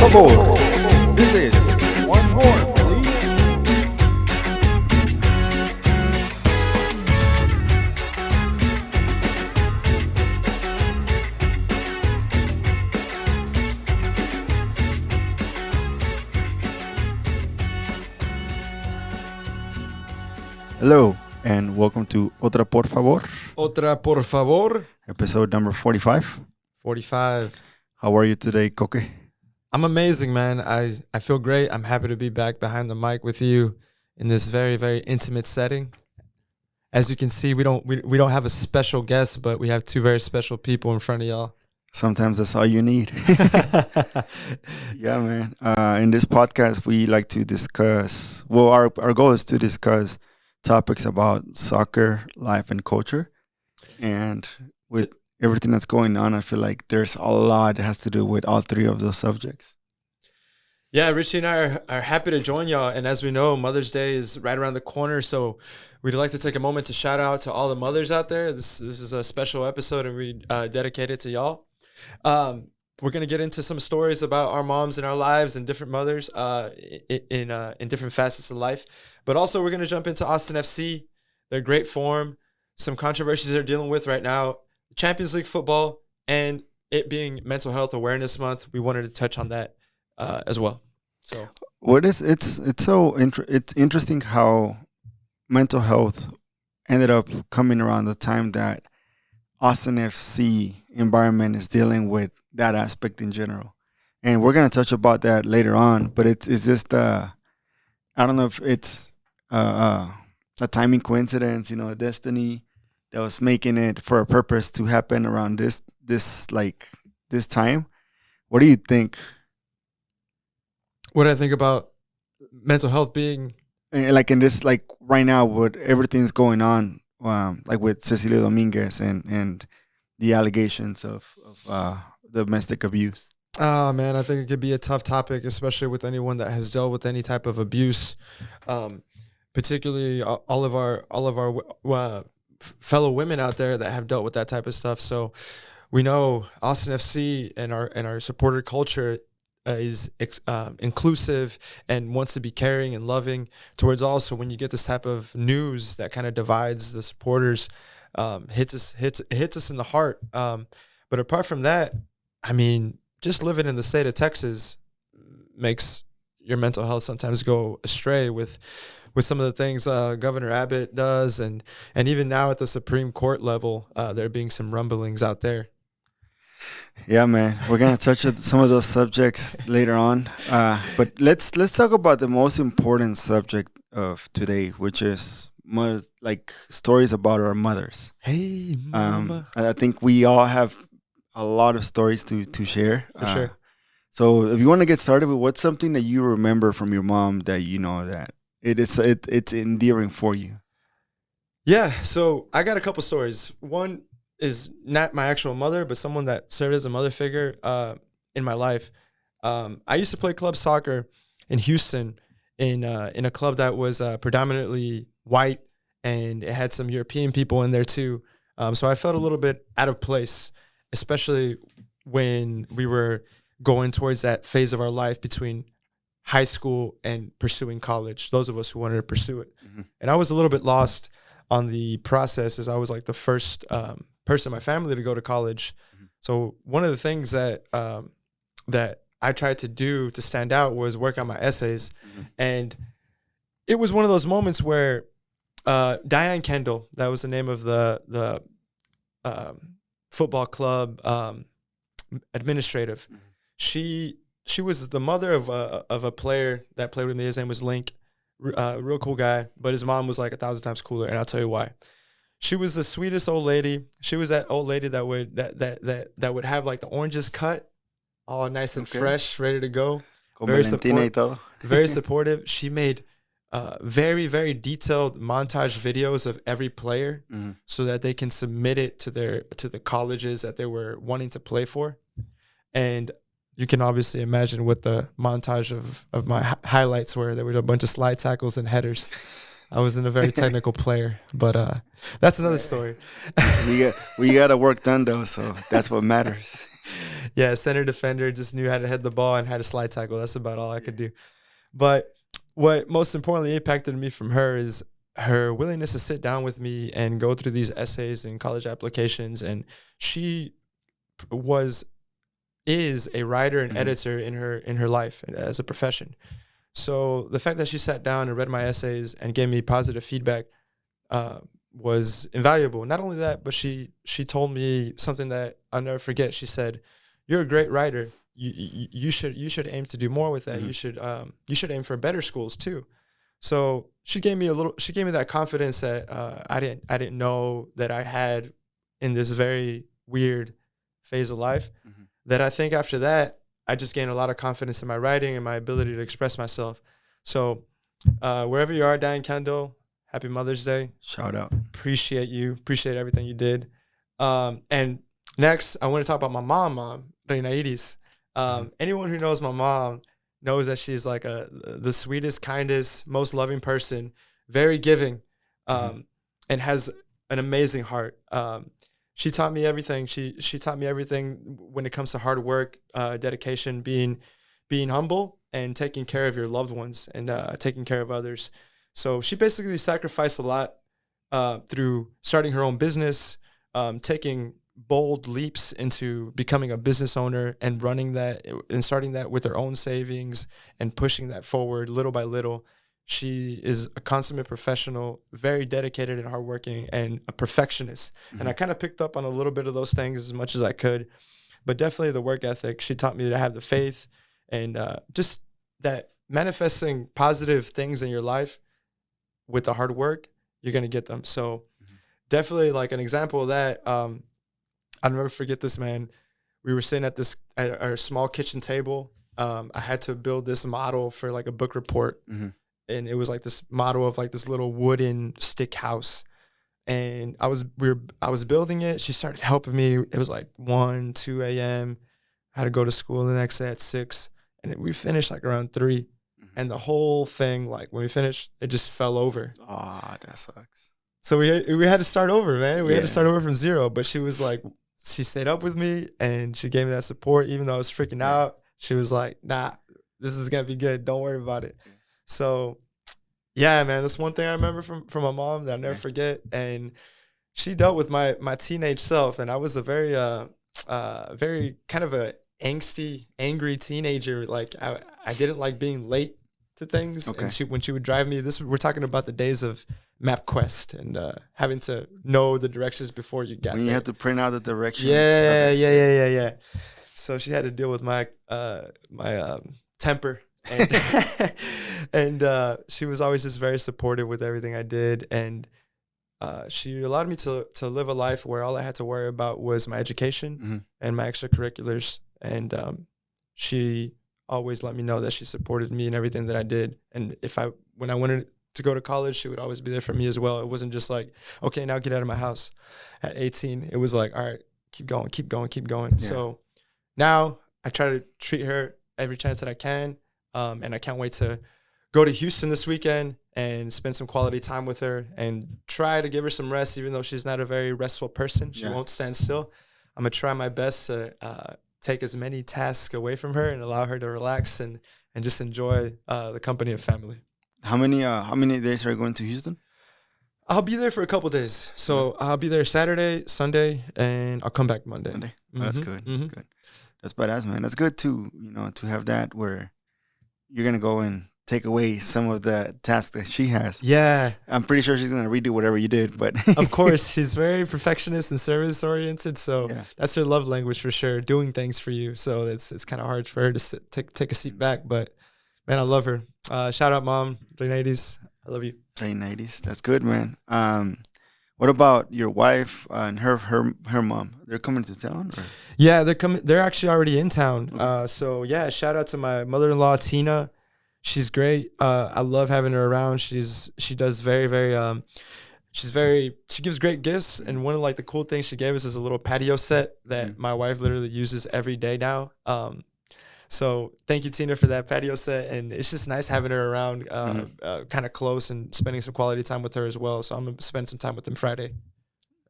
Fútbol. This is one more, please. Hello, and welcome to Otra, por favor, Otra, por favor. episode number 45. 45. How are you today, Coque? I'm amazing, man. I feel great. I'm happy to be back behind the mic with you in this very, very intimate setting. As you can see, we don't have a special guest, but we have two very special people in front of y'all. Sometimes that's all you need. Yeah, man. In this podcast, we like to discuss, our goal is to discuss topics about soccer, life, and culture. And with everything that's going on, I feel like there's a lot that has to do with all three of those subjects. Yeah, Richie and I are happy to join y'all. And as we know, Mother's Day is right around the corner. So we'd like to take a moment to shout out to all the mothers out there. This is a special episode, and we dedicate it to y'all. We're going to get into some stories about our moms in our lives and different mothers in different facets of life. But also we're going to jump into Austin FC, their great form, some controversies they're dealing with right now, Champions League football, and it being Mental Health Awareness Month. We wanted to touch on that as well. So it's interesting how mental health ended up coming around the time that Austin FC environment is dealing with that aspect in general. And we're going to touch about that later on, but it's just, I don't know if it's a timing coincidence, a destiny that was making it for a purpose to happen around this time. What do you think? What do I think about mental health being like in this, like right now, with everything's going on, like with Cecilia Dominguez and the allegations of domestic abuse? Oh man, I think it could be a tough topic, especially with anyone that has dealt with any type of abuse. Particularly all of our fellow women out there that have dealt with that type of stuff. So we know Austin FC and our supporter culture is inclusive and wants to be caring and loving towards all. So when you get this type of news that kind of divides the supporters, hits us in the heart. But apart from that, I mean, just living in the state of Texas makes your mental health sometimes go astray with some of the things Governor Abbott does, and even now at the Supreme Court level, there being some rumblings out there. Yeah, man, we're gonna touch on some of those subjects later on, but let's talk about the most important subject of today, which is like stories about our mothers. Hey, mama. I think we all have a lot of stories to share. For sure. So if you want to get started with what's something that you remember from your mom that you know that it's endearing for you. Yeah, so I got a couple stories. One is not my actual mother, but someone that served as a mother figure in my life. I used to play club soccer in Houston in a club that was predominantly white, and it had some European people in there too. So I felt a little bit out of place, especially when we were going towards that phase of our life between high school and pursuing college, those of us who wanted to pursue it. Mm-hmm. And I was a little bit lost on the process, as I was like the first person in my family to go to college. Mm-hmm. So one of the things that I tried to do to stand out was work on my essays. Mm-hmm. And it was one of those moments where Diane Kendall, that was the name of the football club administrative. Mm-hmm. She was the mother of a player that played with me. His name was Link, real cool guy. But his mom was like 1,000 times cooler, and I'll tell you why. She was the sweetest old lady. She was that old lady that would have like the oranges cut, all nice and fresh, ready to go. Very supportive. She made very, very detailed montage videos of every player, mm-hmm. so that they can submit it to the colleges that they were wanting to play for. And you can obviously imagine what the montage of my highlights were. There were a bunch of slide tackles and headers. I wasn't a very technical player, but that's another story. We got a work done though, so that's what matters. Yeah, center defender, just knew how to head the ball and how to slide tackle. That's about all I could do. But what most importantly impacted me from her is her willingness to sit down with me and go through these essays and college applications. And she is a writer and editor in her life as a profession. So the fact that she sat down and read my essays and gave me positive feedback was invaluable. Not only that, but she told me something that I'll never forget. She said, "You're a great writer. You should aim to do more with that. You should aim for better schools too." So she gave me that confidence that I didn't know that I had in this very weird phase of life. That I think after that, I just gained a lot of confidence in my writing and my ability to express myself. So wherever you are, Diane Kendall, happy Mother's Day. Shout out. Appreciate you. Appreciate everything you did. And next, I want to talk about my mom, Reina Iris. Anyone who knows my mom knows that she's like the sweetest, kindest, most loving person, very giving, and has an amazing heart. She taught me everything. She taught me everything when it comes to hard work, dedication, being humble, and taking care of your loved ones and taking care of others. So she basically sacrificed a lot through starting her own business, taking bold leaps into becoming a business owner and running that and starting that with her own savings and pushing that forward little by little. She is a consummate professional, very dedicated and hardworking, and a perfectionist. And I kind of picked up on a little bit of those things as much as I could, but definitely the work ethic. She taught me to have the faith and just that manifesting positive things in your life with the hard work, you're going to get them. So definitely like an example of that. I'll never forget this, man. We were sitting at our small kitchen table. I had to build this model for like a book report. And it was like this model of like this little wooden stick house. And I was building it. She started helping me. It was like 1, 2 a.m. I had to go to school the next day at 6. And we finished like around 3. And the whole thing, like when we finished, it just fell over. Oh, that sucks. So we had to start over, man. We had to start over from zero. But she was like, she stayed up with me and she gave me that support. Even though I was freaking out, she was like, "Nah, this is going to be good. Don't worry about it." So, yeah, man, that's one thing I remember from my mom that I'll never forget. And she dealt with my teenage self, and I was a very kind of a angsty, angry teenager. Like I didn't like being late to things. Okay. And when she would drive me, we're talking about the days of MapQuest and having to know the directions before you got when you there. have to print out the directions. Yeah. So she had to deal with my temper. And she was always just very supportive with everything I did, and she allowed me to live a life where all I had to worry about was my education and my extracurriculars. And she always let me know that she supported me in everything that I did. And when I wanted to go to college, she would always be there for me as well. It wasn't just like, "Okay, now get out of my house." At 18, it was like, "All right, keep going." Yeah. So now I try to treat her every chance that I can. And I can't wait to go to Houston this weekend and spend some quality time with her and try to give her some rest, even though she's not a very restful person. She won't stand still. I'm going to try my best to take as many tasks away from her and allow her to relax and just enjoy the company of family. How many days are you going to Houston? I'll be there for a couple days. So I'll be there Saturday, Sunday, and I'll come back Monday. Oh, that's good. That's good. That's badass, man. That's good to have that where you're going to go and take away some of the tasks that she has. Yeah. I'm pretty sure she's going to redo whatever you did, but of course, she's very perfectionist and service oriented. So that's her love language for sure, doing things for you. So it's kind of hard for her to take a seat back, but man, I love her. Shout out, Mom, Ladies. I love you. Ladies. That's good, man. What about your wife and her mom? They're coming to town? Or? Yeah, they're coming. They're actually already in town. So yeah, shout out to my mother-in-law, Tina. She's great. I love having her around. She does very, very, she gives great gifts. And one of like the cool things she gave us is a little patio set that my wife literally uses every day now. So thank you, Tina, for that patio set. And it's just nice having her around, kind of close, and spending some quality time with her as well. So I'm going to spend some time with them Friday.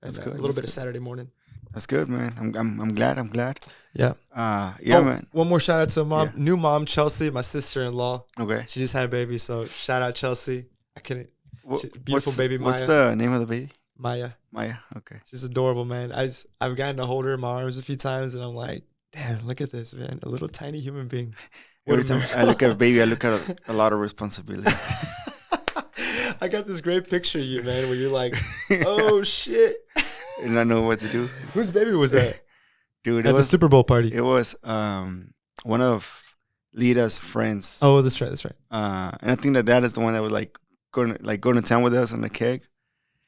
That's And good. a little That's bit good. of Saturday morning. That's good, man. I'm glad. I'm glad. Yeah. Yeah, man. One more shout out to mom, Yeah. new mom, Chelsea, my sister-in-law. Okay. She just had a baby. So shout out Chelsea. I couldn't. Beautiful baby Maya. What's the name of the baby? Maya. Maya. Okay. She's adorable, man. I've gotten to hold her in my arms a few times, and I'm like, damn, look at this, man. A little tiny human being. Every time I look at a baby, I look at a lot of responsibility. I got this great picture of you, man, where you're like, oh shit. And I know what to do. Whose baby was that? Dude, At the Super Bowl party. It was one of Lita's friends. Oh, that's right. And I think that is the one that was like going to town with us on the keg.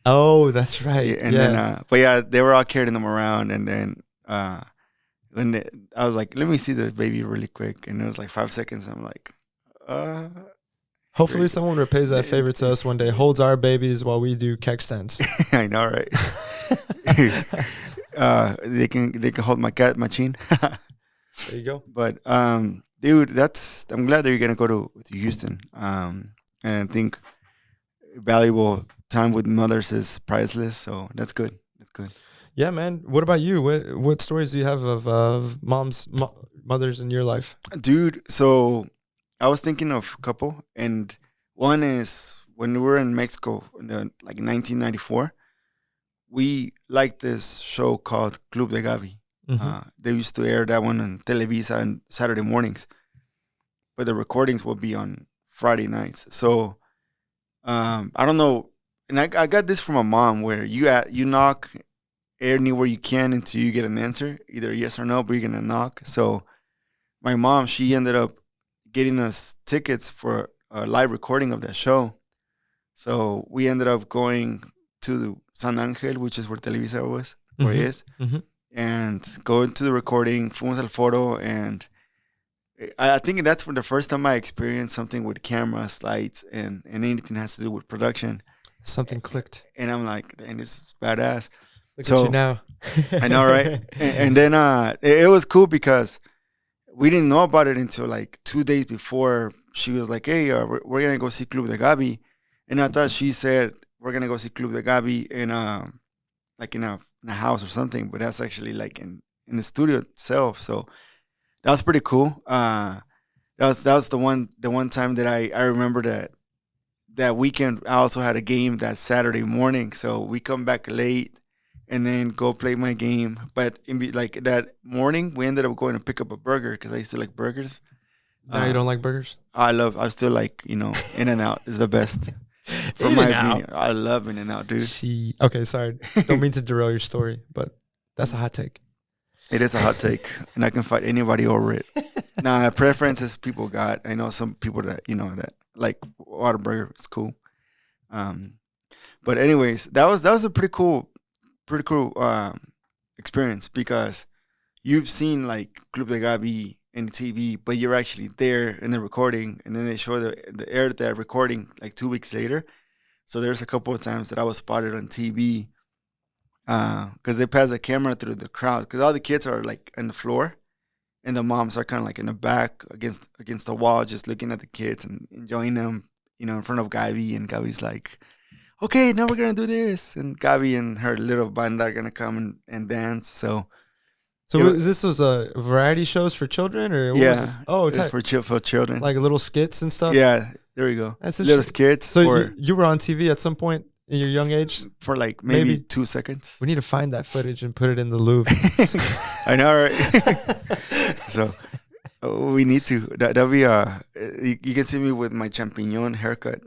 Oh, that's right. Yeah, and then but yeah, they were all carrying them around, and then I was like, let me see the baby really quick, and it was like 5 seconds. I'm like, hopefully someone repays that favor to us one day, holds our babies while we do keg stands. I know, right? They can hold my chin. There you go. But dude, I'm glad that you're gonna go to Houston. And I think valuable time with mothers is priceless. So that's good. That's good. Yeah, man. What about you? What stories do you have of mothers in your life? Dude, so I was thinking of a couple, and one is when we were in Mexico in like 1994. We liked this show called Club de Gavi. Mm-hmm. They used to air that one on Televisa on Saturday mornings, but the recordings will be on Friday nights. So I don't know, and I got this from my mom, where you knock anywhere you can until you get an answer, either yes or no, but you're gonna knock. So my mom, she ended up getting us tickets for a live recording of that show. So we ended up going to San Angel, which is where Televisa was, where it is, and going to the recording, fuimos al foro, and I think that's for the first time I experienced something with cameras, lights, and anything has to do with production. Something clicked. And I'm like, dang, this is badass. Look at you now. I know, right? And then it was cool because we didn't know about it until like 2 days before. She was like, hey, we're going to go see Club de Gavi. And I thought she said, we're going to go see Club de Gavi in a house or something. But that's actually like in the studio itself. So that was pretty cool. That was the one time that I remember that weekend. I also had a game that Saturday morning. So we come back late and then go play my game. But like that morning, we ended up going to pick up a burger because I used to like burgers. Now you don't like burgers? I still like, In-N-Out is the best. For my opinion, I love In-N-Out, dude. Okay, sorry. Don't mean to derail your story, but that's a hot take. It is a hot take, and I can fight anybody over it. Nah, preferences people got. I know some people that that like Whataburger. It's cool. But anyways, that was a pretty cool experience, because you've seen like Club de Gavi in TV, but you're actually there in the recording, and then they show the air that recording like 2 weeks later. So there's a couple of times that I was spotted on TV because they pass the camera through the crowd, because all the kids are like on the floor, and the moms are kind of like in the back against the wall, just looking at the kids and enjoying them, in front of Gavi. And Gavi's like, okay, now we're gonna do this, and Gavi and her little banda are gonna come and dance. So this was a variety shows for children, or what was this? Oh, it's for children, like little skits and stuff. Yeah, there we go. That's little skits. So you were on TV at some point in your young age for like maybe 2 seconds. We need to find that footage and put it in the Louvre. I know, right? So we need to. That'll be you can see me with my champignon haircut.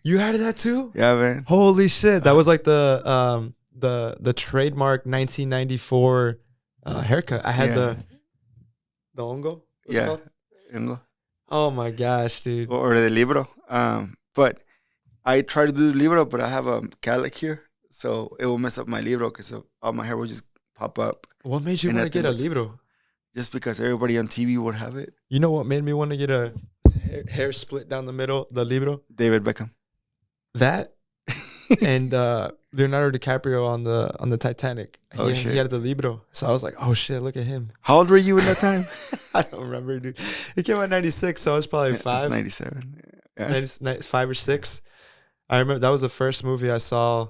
You had that too? Yeah, man. Holy shit! That was like the trademark 1994 haircut. I had the hongo. What's it called? Hongo. Oh my gosh, dude. Or the libro. But I try to do the libro, but I have a calic here, so it will mess up my libro because all my hair will just pop up. What made you want to get a libro? Just because everybody on TV would have it. You know what made me want to get a hair split down the middle, the libro? David Beckham. That? and Leonardo DiCaprio on the Titanic. Oh, shit. He had the libro, so I was like, oh shit, look at him. How old were you in that time? I don't remember, dude. It came out in '96, so I was probably It's 5, 97. Yes. 5 or 6. I remember that was the first movie I saw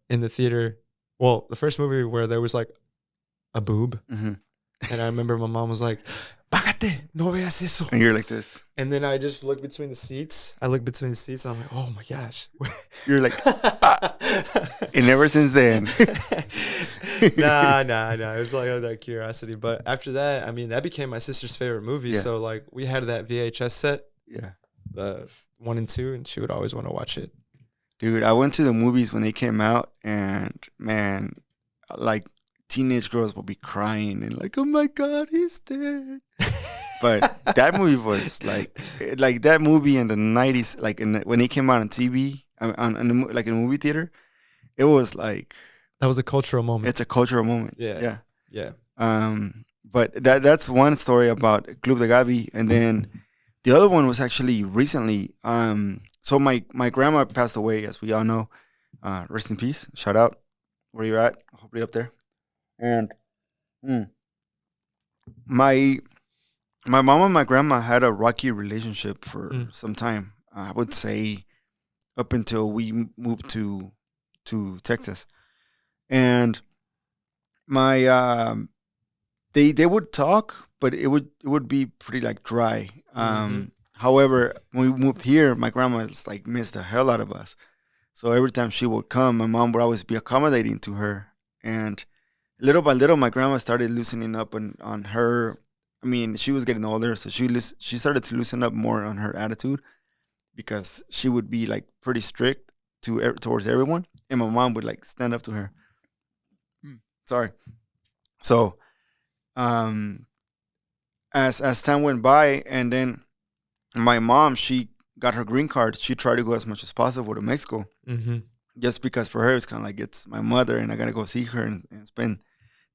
in the theater. Well, the first movie where there was like a boob, Mm-hmm. and I remember my mom was like, "Bájate, no veas eso." And you're like this. And then I just looked between the seats. I looked between the seats, and I'm like, "Oh my gosh." You're like, ah. And ever since then. Nah. It was like that curiosity. But after that, I mean, that became my sister's favorite movie. Yeah. So like, we had that VHS set, Yeah. the 1 and 2, and she would always want to watch it. Dude, I went to the movies when they came out, and man, like teenage girls will be crying and like, oh my God, he's dead. But that movie was like that movie in the 90s, like when it came out on TV, like in a movie theater, it was like, That was a cultural moment. it's a cultural moment. Yeah. Yeah. But that's one story about Club de Gabi, and then the other one was actually recently. So my grandma passed away, as we all know. Rest in peace. Shout out where you're at. Hopefully up there. And my mom and my grandma had a rocky relationship for some time. I would say up until we moved to Texas, and my they would talk, but it would be pretty like dry. However, when we moved here, my grandma just like missed the hell out of us. So every time she would come, my mom would always be accommodating to her, and little by little, my grandma started loosening up on her. I mean, she was getting older, so she started to loosen up more on her attitude, because she would be like pretty strict towards everyone, and my mom would like stand up to her. Sorry. So, as time went by, and then my mom, she got her green card. She tried to go as much as possible to Mexico, just because for her it's kind of like it's my mother, and I gotta go see her and spend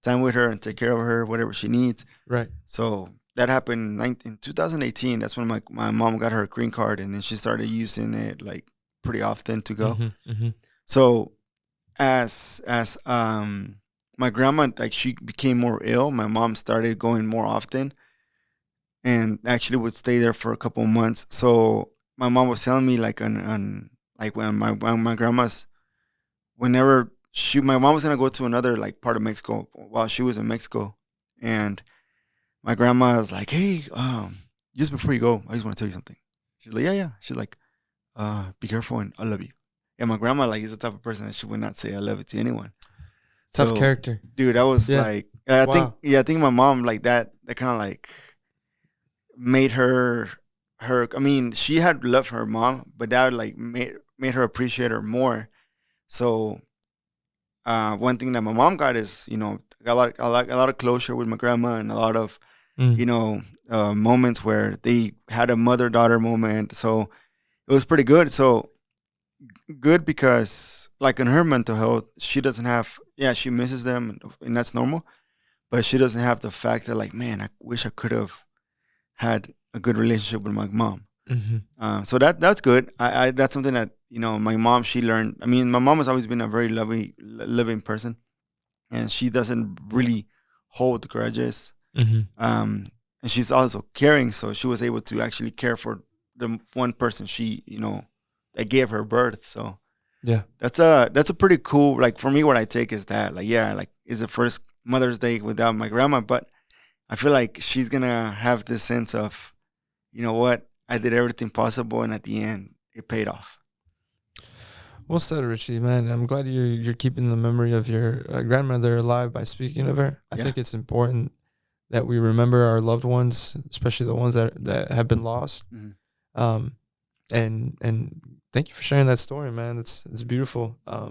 time with her and take care of her, whatever she needs. Right. So that happened in 2018. That's when my mom got her green card, and then she started using it like pretty often to go. So as my grandma, like, she became more ill, my mom started going more often, and actually would stay there for a couple of months. So my mom was telling me like on like when my grandma's, whenever my mom was gonna go to another like part of Mexico while she was in Mexico, and my grandma was like, hey, just before you go, I just want to tell you something. She's like, yeah. She's like, be careful and I love you. And my grandma, like, is the type of person that she would not say I love you to anyone. Tough character. Dude, I was like, I think my mom, like, that kind of like made her, I mean, she had love for her mom, but that like made her appreciate her more. So one thing that my mom got is, got a lot of closure with my grandma, and a lot of moments where they had a mother-daughter moment. So it was pretty good. So good because, like, in her mental health, she doesn't have, she misses them, and that's normal. But she doesn't have the fact that, like, man, I wish I could have had a good relationship with my mom. So that's good. I that's something that, my mom, she learned. I mean, my mom has always been a very loving person, and she doesn't really hold grudges. And she's also caring, so she was able to actually care for the one person she, that gave her birth. So yeah, that's a pretty cool, like, for me, what I take is that, like, like, it's the first Mother's Day without my grandma, but I feel like she's gonna have this sense of, you know what, I did everything possible, and at the end, it paid off. Well said, Richie, man. I'm glad you're keeping the memory of your grandmother alive by speaking of her. I think it's important that we remember our loved ones, especially the ones that have been lost. And thank you for sharing that story, man. It's beautiful. I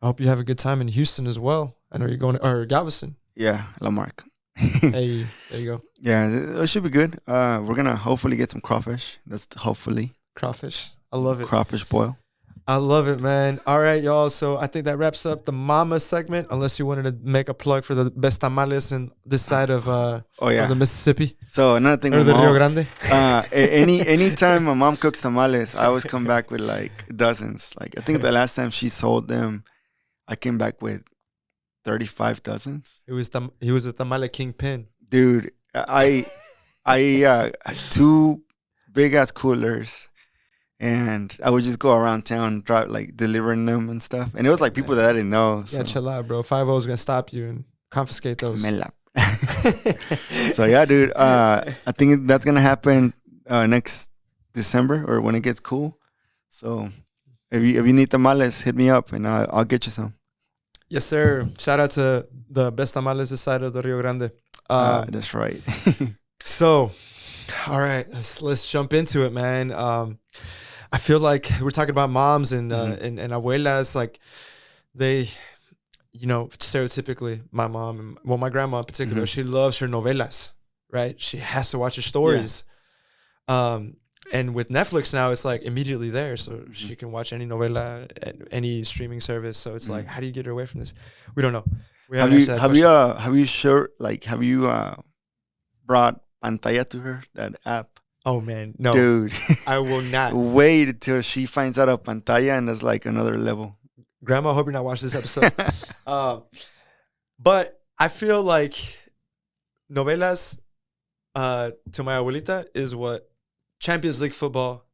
hope you have a good time in Houston as well. I know you're going to, or Galveston. Yeah, Lamarck. Hey, there you go. Yeah, it should be good. We're gonna hopefully get some crawfish. That's hopefully crawfish. I love it. Crawfish boil. I love it, man. All right, y'all. So I think that wraps up the mama segment. Unless you wanted to make a plug for the best tamales in this side of Oh yeah, of the Mississippi So another thing, or with the Rio mom, Grande. anytime my mom cooks tamales, I always come back with like dozens. Like I think the last time she sold them, I came back with 35 dozens. He was a tamale kingpin. Dude, I had two big ass coolers, and I would just go around town, delivering them and stuff. And it was like people that I didn't know. Yeah, chill out, bro. 5-0 is gonna stop you and confiscate those. So yeah, dude. I think that's gonna happen next December or when it gets cool. So if you need tamales, hit me up and I'll get you some. Yes, sir. Shout out to the best tamales this side of the Rio Grande. That's right. So, all right, let's jump into it, man. I feel like we're talking about moms and and abuelas, like they, stereotypically, my mom, my grandma in particular, she loves her novelas, right? She has to watch her stories. Yeah. And with Netflix now, it's like immediately there, so she can watch any novela at any streaming service. So it's like, how do you get her away from this? We don't know. We have you brought Pantalla to her, that app? Oh man, no, dude, I will not wait until she finds out of Pantalla, and it's like another level. Grandma, I hope you're not watching this episode. But I feel like novelas to my abuelita is what Champions League football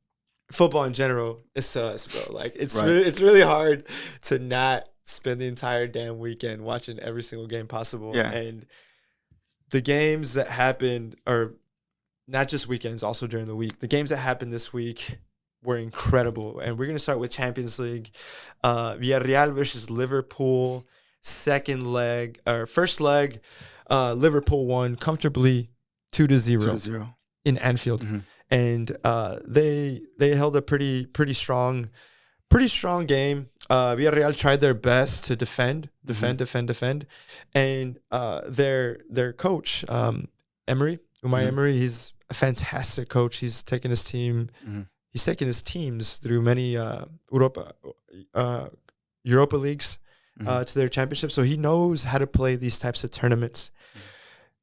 in general is to us, bro. Like it's really hard to not spend the entire damn weekend watching every single game possible. Yeah. And the games that happened, or not just weekends, also during the week, the games that happened this week were incredible. And we're gonna start with Champions League. Villarreal versus Liverpool, first leg, Liverpool won comfortably 2-0 in Anfield. And they held a pretty strong game. Villarreal tried their best to defend. And their coach, Unai Emery, he's a fantastic coach. He's taken his team. He's taken his teams through many Europa leagues to their championship. So he knows how to play these types of tournaments.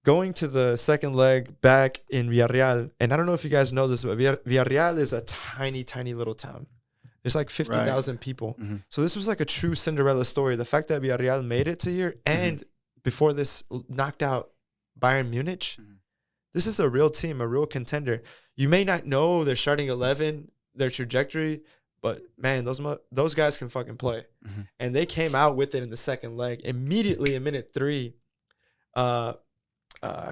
Going to the second leg back in Villarreal, and I don't know if you guys know this, but Villarreal is a tiny, tiny little town. There's like 50,000 people. So this was like a true Cinderella story. The fact that Villarreal made it to here and before this knocked out Bayern Munich, this is a real team, a real contender. You may not know their starting 11, their trajectory, but man, those guys can fucking play. And they came out with it in the second leg. Immediately in minute 3, I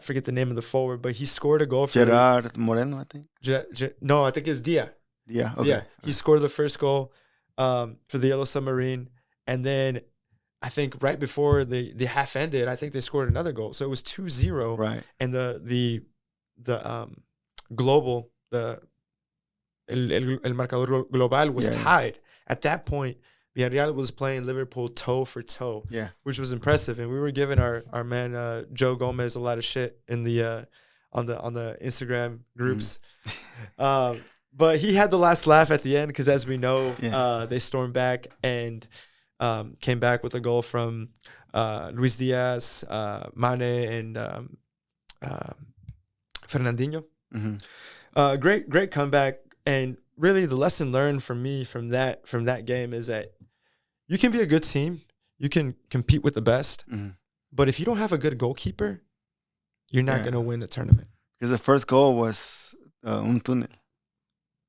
forget the name of the forward, but he scored a goal for Gerard Moreno, I think. No, I think it's Dia. Yeah, okay. Yeah, he scored the first goal for the Yellow Submarine, and then I think right before the half ended, I think they scored another goal. So it was 2-0. Right. And the global, el marcador global was tied. At that point, Villarreal was playing Liverpool toe for toe, which was impressive. And we were giving our man Joe Gomez a lot of shit in the on the Instagram groups. But he had the last laugh at the end because, as we know, they stormed back and came back with a goal from Luis Diaz, Mane, and Fernandinho. Great comeback. And really, the lesson learned from me from that game is that you can be a good team, you can compete with the best, but if you don't have a good goalkeeper, you're not going to win a tournament. Because the first goal was un túnel.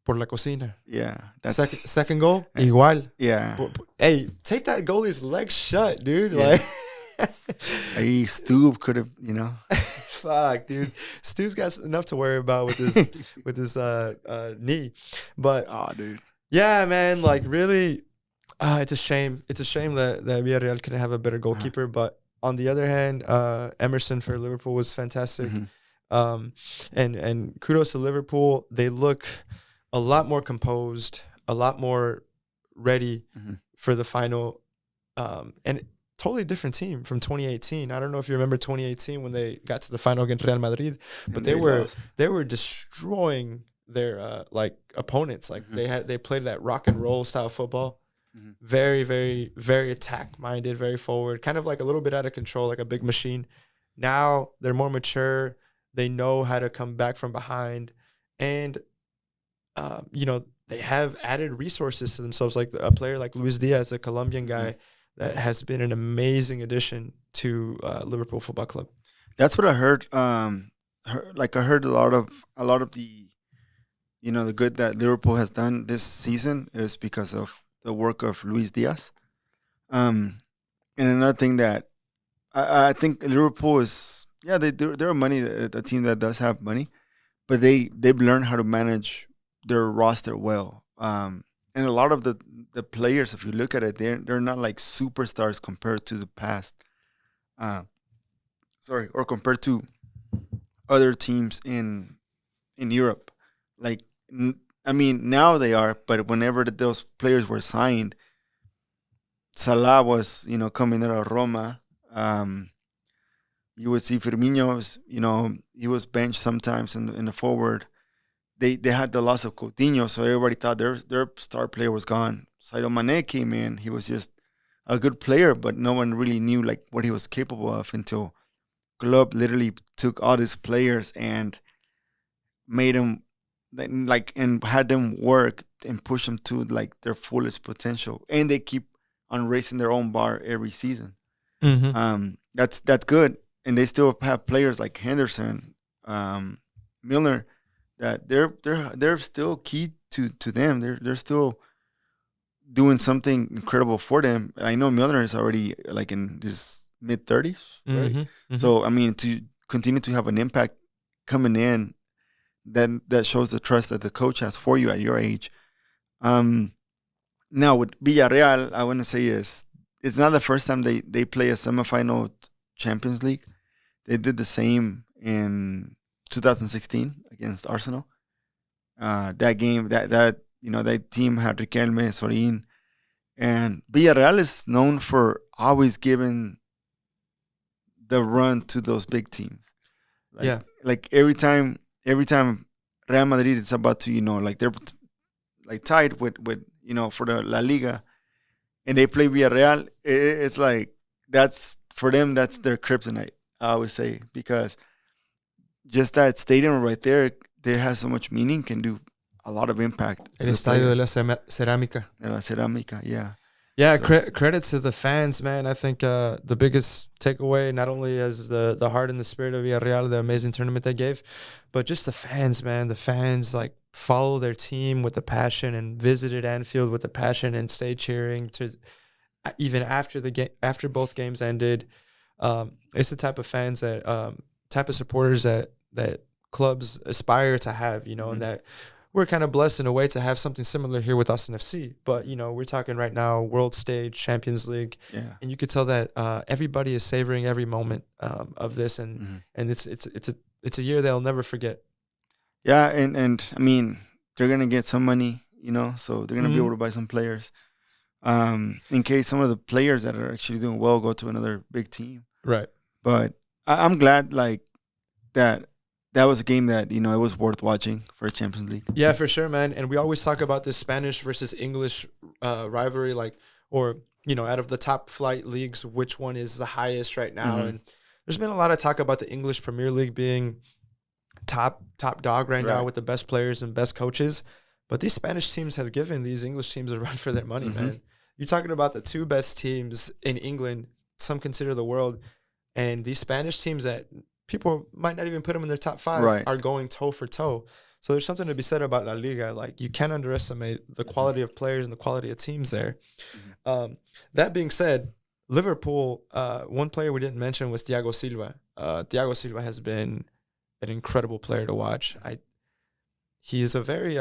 Por la cocina. Yeah. Second goal, igual. Yeah. Hey, tape that goalie's legs shut, dude. Yeah. Like, Stu could have, Fuck, dude. Stu's got enough to worry about with his knee. But dude. Yeah, man, like really, it's a shame. It's a shame that Villarreal couldn't have a better goalkeeper. But on the other hand, Emerson for Liverpool was fantastic. And kudos to Liverpool. They look a lot more composed, a lot more ready for the final. And totally different team from 2018. I don't know if you remember 2018 when they got to the final against Real Madrid, but they were destroying their opponents. Like they played that rock and roll style football. Mhm. Very, very, very attack minded, very forward, kind of like a little bit out of control, like a big machine. Now they're more mature. They know how to come back from behind, and they have added resources to themselves, like a player like Luis Diaz, a Colombian Mhm. guy that has been an amazing addition to Liverpool Football Club. That's what I heard. Like I heard a lot of the the good that Liverpool has done this season is because of the work of Luis Diaz. Um, and another thing that I think Liverpool is, yeah, they're a money a team that does have money, but they've learned how to manage their roster well. And a lot of the players, if you look at it, they're not like superstars compared to the past. Uh, Sorry, or compared to other teams in Europe. Like, I mean, now they are, but whenever those players were signed, Salah was, coming out of Roma. Um, you would see Firmino, he was benched sometimes in the forward. They had the loss of Coutinho, so everybody thought their star player was gone. Sadio Mane came in. He was just a good player, but no one really knew like what he was capable of until Klopp literally took all these players and made them like and had them work and push them to like their fullest potential, and they keep on raising their own bar every season. Mm-hmm. That's good, and they still have players like Henderson, Milner, that they're still key to them. They're still doing something incredible for them. I know Milner is already like in his mid 30s, right? Mm-hmm. Mm-hmm. So I mean, to continue to have an impact coming in, then that shows the trust that the coach has for you at your age. Um, Now with Villarreal, I want to say is it's not the first time they play a semifinal Champions League. They did the same in 2016 against Arsenal. That game, that team had Riquelme, Sorin, and Villarreal is known for always giving the run to those big teams. Like Yeah. like every time Real Madrid is about to like they're like tied with for the La Liga, and they play Villarreal, it's like that's for them. That's their kryptonite. I would say because just that stadium right there has so much meaning, can do a lot of impact El to the Estadio de la players. Cerámica. De la Cerámica, yeah. Yeah, So credit to the fans, man. I think the biggest takeaway, not only as the heart and the spirit of Villarreal, the amazing tournament they gave, but just the fans, man. The fans like follow their team with the passion and visited Anfield with the passion and stayed cheering to even after the game, after both games ended. It's the type of fans that type of supporters that clubs aspire to have, mhm. and that we're kind of blessed in a way to have something similar here with Austin FC. But we're talking right now world stage, Champions League, Yeah. and you could tell that everybody is savoring every moment of this, and Mhm. and it's a year they'll never forget. Yeah, and I mean they're gonna get some money, so they're gonna be Mm-hmm. able to buy some players. In case some of the players that are actually doing well go to another big team. Right. But I'm glad like that that was a game that it was worth watching for Champions League. Yeah, for sure, man. And we always talk about this Spanish versus English rivalry, like, or out of the top flight leagues, which one is the highest right now? Hmm. And there's been a lot of talk about the English Premier League being top dog right now Right. with the best players and best coaches. But these Spanish teams have given these English teams a run for their money, Hmm. man. You're talking about the two best teams in England, some consider the world, and these Spanish teams that people might not even put them in their top five Right. are going toe for toe. So there's something to be said about La Liga. Like you can't underestimate the quality of players and the quality of teams there. Mhm. That being said, Liverpool, one player we didn't mention was Diago Silva. Diago Silva has been an incredible player to watch. He's a very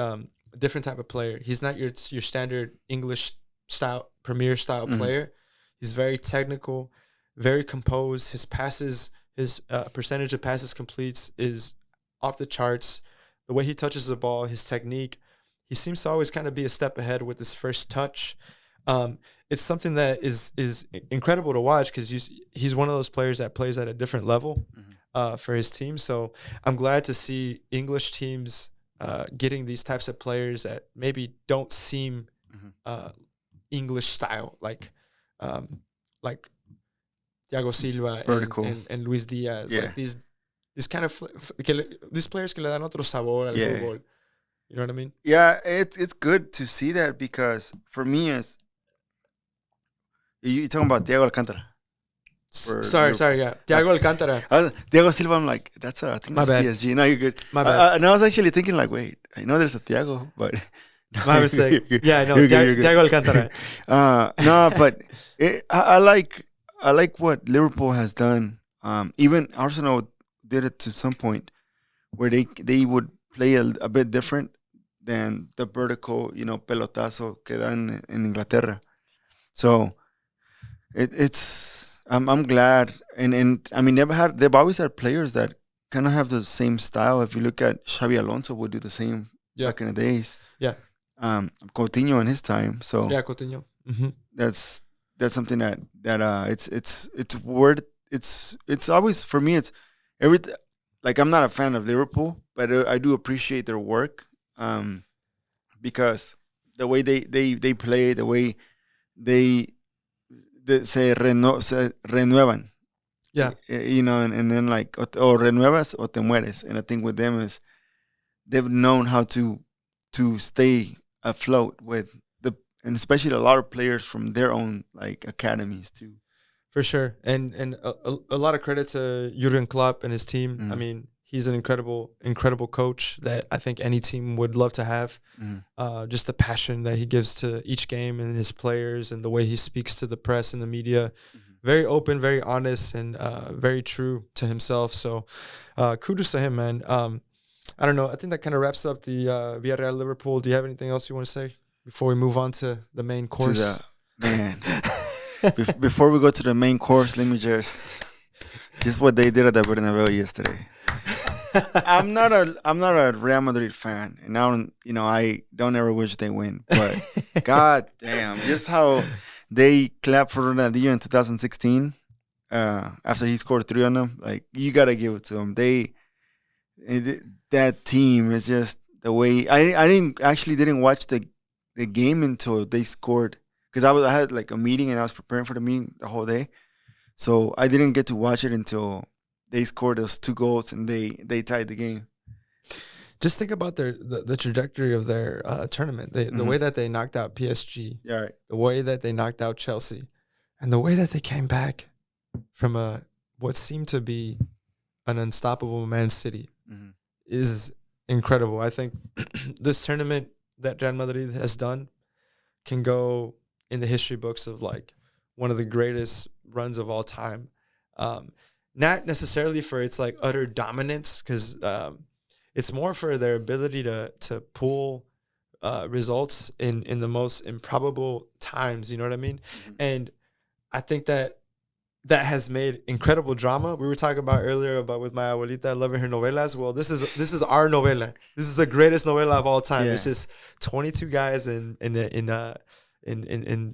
different type of player. He's not your standard English style Premier style Mhm. player. He's very technical, very composed. His passes, his percentage of passes completes is off the charts. The way he touches the ball, his technique, he seems to always kind of be a step ahead with his first touch. It's something that is incredible to watch because he's one of those players that plays at a different level Mhm. for his team. So I'm glad to see English teams getting these types of players that maybe don't seem Mhm. uh, English style, like Diago Silva Vertical. and Luis Diaz, Yeah. like these kind of these players que le dan otro sabor al Yeah. fútbol. You know what I mean? Yeah, it's good to see that because for me, as you talking about Diego Alcantara. For Sorry, Liverpool. yeah. Diago Alcantara. Diego Silva, I'm like, I think My that's bad. PSG. No, you're good. My bad. And I was actually thinking, like, wait, I know there's a Diego, but. No, My mistake. Yeah, I know. You're good. Diago Alcantara. No, but I like what Liverpool has done. Even Arsenal did it to some point where they would play a bit different than the vertical, pelotazo que dan in Inglaterra. So it's I'm glad, and I mean they've always had players that kind of have the same style. If you look at Xabi Alonso, would do the same back in the days. Yeah. Coutinho in his time. So Yeah, Coutinho. that's something that it's word. It's always for me. It's like I'm not a fan of Liverpool, but I do appreciate their work, because the way they play, the way they se renuevan. Yeah. And then like o renuevas o te mueres. And I think with them is they've known how to stay afloat with and especially a lot of players from their own like academies too. For sure, and a lot of credit to Jurgen Klopp and his team. Mm-hmm. I mean, he's an incredible coach that I think any team would love to have. Mm-hmm. Just the passion that he gives to each game and his players, and the way he speaks to the press and the media. Mm-hmm. Very open, very honest, and very true to himself. So, kudos to him, man. I don't know. I think that kind of wraps up the Villarreal Liverpool. Do you have anything else you want to say before we move on to the main course? Before we go to the main course, let me just what they did at the Bernabeu yesterday. I'm not a Real Madrid fan, and I don't ever wish they win. But god damn, just how they clapped for Ronaldinho in 2016 after he scored 3 on them. Like, you gotta give it to them. That team is just the way. I didn't watch the game until they scored, because I had like a meeting and I was preparing for the meeting the whole day, so I didn't get to watch it until they scored those 2 goals and they tied the game. Just think about the trajectory of their tournament. The way that they knocked out PSG, right. The way that they knocked out Chelsea, and the way that they came back from what seemed to be an unstoppable Man City is incredible. I think this tournament that Real Madrid has done can go in the history books of like one of the greatest runs of all time. Not necessarily for its like utter dominance, because it's more for their ability to pull results in the most improbable times. You know what I mean? And I think that has made incredible drama. We were talking about earlier about with my abuelita loving her novelas. Well, this is our novela. This is the greatest novela of all time. Yeah. It's just 22 guys in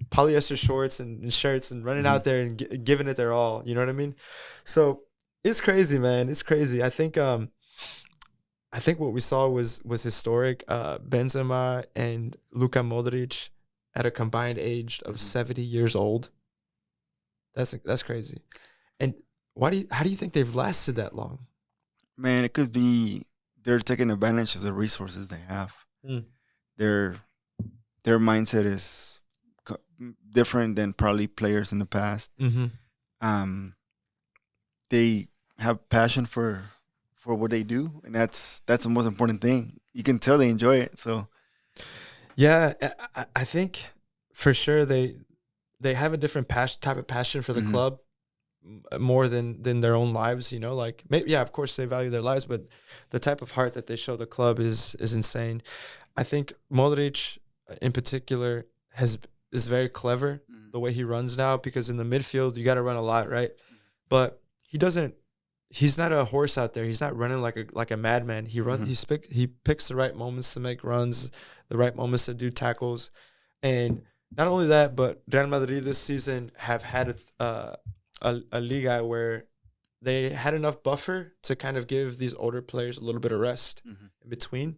polyester shorts and shirts and running out there and giving it their all. You know what I mean? So it's crazy, man. It's crazy. I think what we saw was historic. Benzema and Luka Modric at a combined age of 70 years old. That's crazy. And how do you think they've lasted that long? Man, it could be they're taking advantage of the resources they have. Their mindset is different than probably players in the past. They have passion for what they do, and that's the most important thing. You can tell they enjoy it. So yeah, I think for sure they have a different type of passion for the club, more than their own lives, you know, like maybe, yeah, of course they value their lives, but the type of heart that they show the club is insane. I think Modric in particular is very clever the way he runs now, because in the midfield you got to run a lot, right? But he's not a horse out there. He's not running like a madman. He runs. He picks the right moments to make runs, the right moments to do tackles. And not only that, but Real Madrid this season have had a Liga where they had enough buffer to kind of give these older players a little bit of rest in between,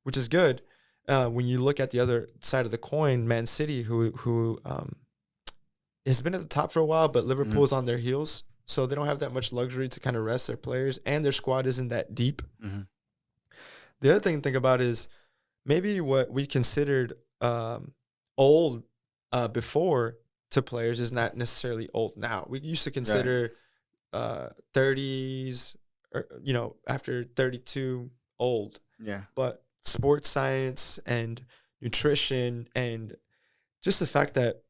which is good. when you look at the other side of the coin, Man City, who has been at the top for a while, but Liverpool's on their heels, so they don't have that much luxury to kind of rest their players, and their squad isn't that deep. The other thing to think about is maybe what we considered old before to players is not necessarily old now. We used to consider 30s, or, after 32 old. Yeah. But sports science and nutrition and just the fact that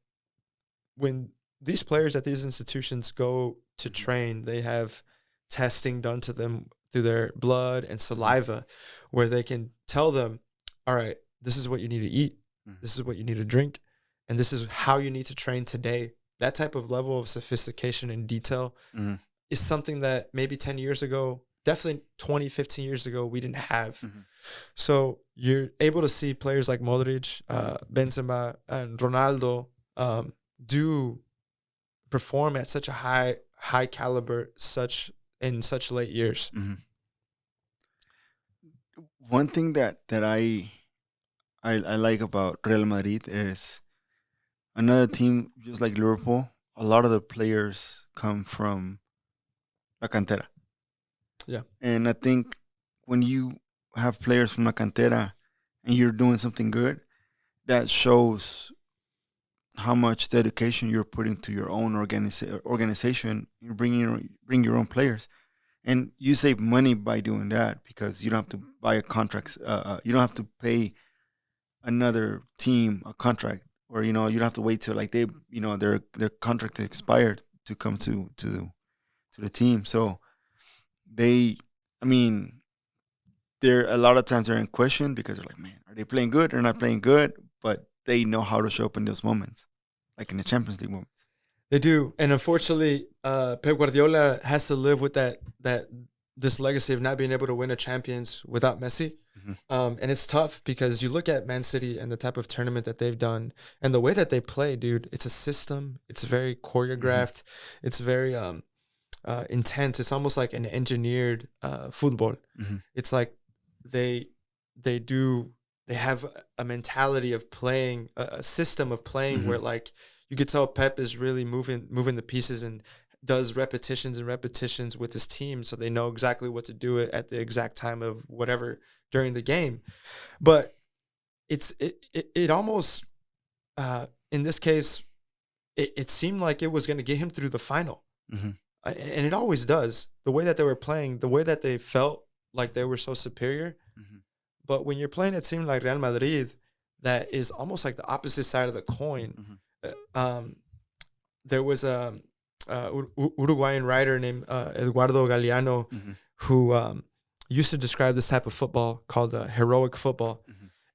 when these players at these institutions go to train, they have testing done to them through their blood and saliva where they can tell them, all right, this is what you need to eat. This is what you need to drink. And this is how you need to train today. That type of level of sophistication and detail is something that maybe 10 years ago, definitely 20, 15 years ago, we didn't have. So you're able to see players like Modric, Benzema, and Ronaldo do perform at such a high caliber, in such late years. One thing that I like about Real Madrid is another team just like Liverpool. A lot of the players come from La Cantera. Yeah. And I think when you have players from La Cantera and you're doing something good, that shows how much dedication you're putting to your own organization. You bring your own players. And you save money by doing that because you don't have to buy a contract. You don't have to pay another team a contract, or you don't have to wait till like their contract expired to come to the team. So they're a lot of times they're in question because they're like, man, are they playing good? They're not playing good, but they know how to show up in those moments, like in the Champions League moments. They do, and unfortunately, Pep Guardiola has to live with this legacy of not being able to win a Champions without Messi. And it's tough because you look at Man City and the type of tournament that they've done and the way that they play, dude. It's a system. It's very choreographed. It's very intense. It's almost like an engineered football. It's like they have a mentality of playing, a system of playing where like you could tell Pep is really moving the pieces and does repetitions and repetitions with his team so they know exactly what to do at the exact time of whatever during the game. But it almost in this case it seemed like it was going to get him through the final. And it always does. The way that they were playing, the way that they felt like they were so superior. But when you're playing a team like Real Madrid that is almost like the opposite side of the coin, there was a Uruguayan writer named Eduardo Galeano who used to describe this type of football called heroic football.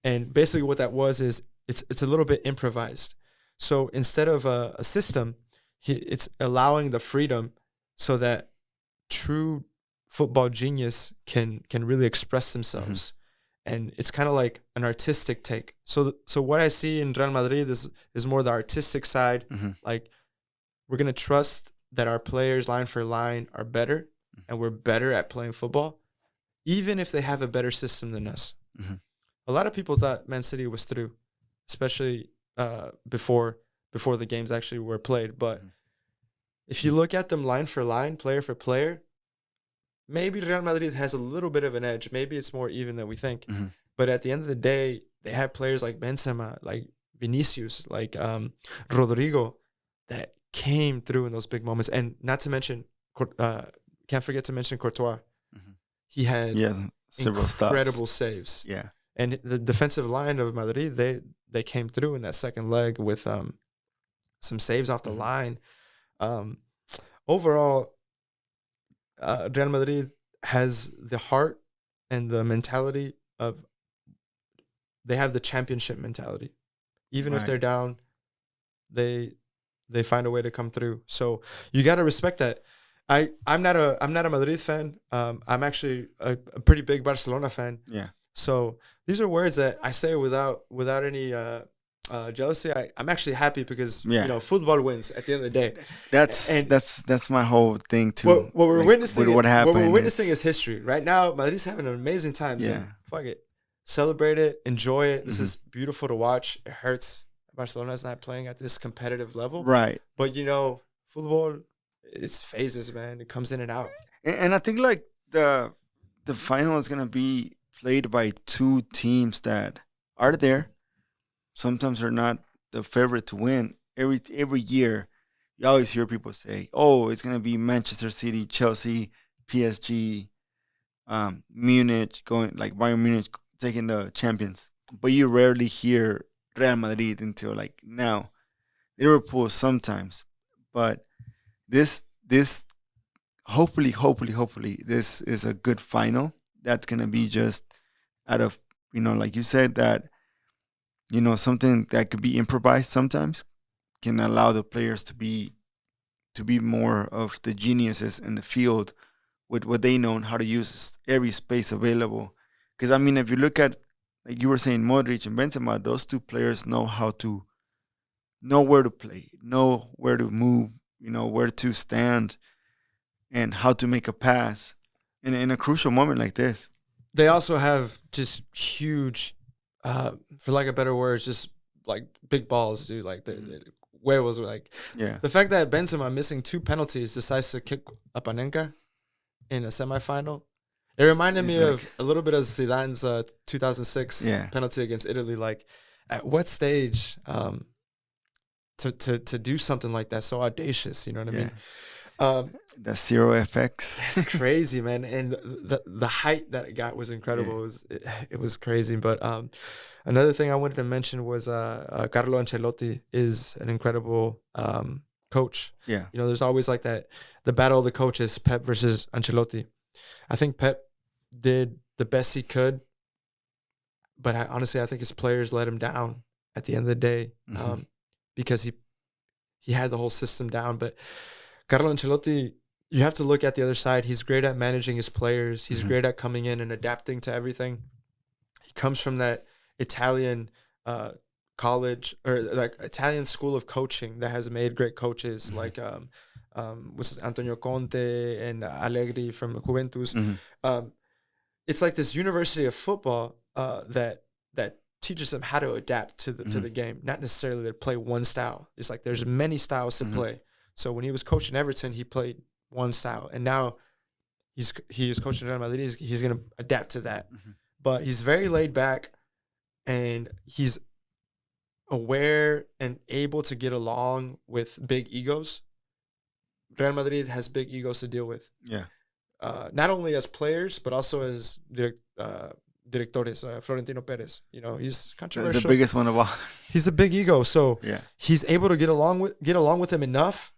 And basically what that was is it's a little bit improvised. So instead of a system, it's allowing the freedom so that true football genius can really express themselves. And it's kind of like an artistic take. So what I see in Real Madrid is more the artistic side. Like we're going to trust that our players line for line are better and we're better at playing football, even if they have a better system than us. A lot of people thought Man City was through, especially before the games actually were played. But if you look at them line for line, player for player, maybe Real Madrid has a little bit of an edge. Maybe it's more even than we think. But at the end of the day, they have players like Benzema, like Vinicius, like Rodrigo that came through in those big moments. And not to mention, can't forget to mention Courtois. He had several incredible saves. Yeah. And the defensive line of Madrid, they came through in that second leg with some saves off the line. Overall, Real Madrid has the heart and the mentality of they have the championship mentality. Even if they're down, they find a way to come through. So you got to respect that. I'm not a Madrid fan. I'm actually a pretty big Barcelona fan. Yeah. So these are words that I say without any jealousy. I'm actually happy because football wins at the end of the day. That's my whole thing too. What we're witnessing, what happened. What we're witnessing is history right now. Madrid's having an amazing time. Yeah. Fuck it. celebrate it, enjoy it. This Mhm. is beautiful to watch. It hurts Barcelona's not playing at this competitive level. Right. But, football, it's phases, man. It comes in and out. And I think like the final is gonna be played by two teams that are there. Sometimes they're not the favorite to win. Every year, you always hear people say, "Oh, it's gonna be Manchester City, Chelsea, PSG, Munich going like Bayern Munich taking the champions." But you rarely hear Real Madrid until like now. Liverpool sometimes, but this hopefully this is a good final. That's gonna be just out of like you said that something that could be improvised sometimes can allow the players to be more of the geniuses in the field with what they know and how to use every space available. Because I mean, if you look at like you were saying, Modric and Benzema, those two players know where to play, know where to move, where to stand, and how to make a pass in a crucial moment like this. They also have just huge, for lack of better words, just like big balls, dude. Like the werewolves were like, Yeah. the fact that Benzema missing 2 penalties decides to kick a Panenka in a semifinal. It reminded me of a little bit of Zidane's 2006 penalty against Italy. Like, at what stage to do something like that so audacious? You know what I mean? The zero FX. It's crazy, man. And the height that it got was incredible. It was crazy. But another thing I wanted to mention was Carlo Ancelotti is an incredible coach. Yeah. There's always like the battle of the coaches, Pep versus Ancelotti. I think Pep did the best he could, but honestly, I think his players let him down at the end of the day, because he had the whole system down. But Carlo Ancelotti, you have to look at the other side. He's great at managing his players. He's great at coming in and adapting to everything. He comes from that Italian college or like Italian school of coaching that has made great coaches like Antonio Conte and Allegri from Juventus. It's like this university of football that teaches them how to adapt to the game, not necessarily to play one style. It's like there's many styles to play. So when he was coaching Everton, he played one style, and now he's coaching Real Madrid. He's going to adapt to that, but he's very laid back, and he's aware and able to get along with big egos. Real Madrid has big egos to deal with. Yeah. Not only as players, but also as directores, Florentino Perez. He's controversial. The biggest one of all. He's a big ego, so yeah, he's able to get along with him enough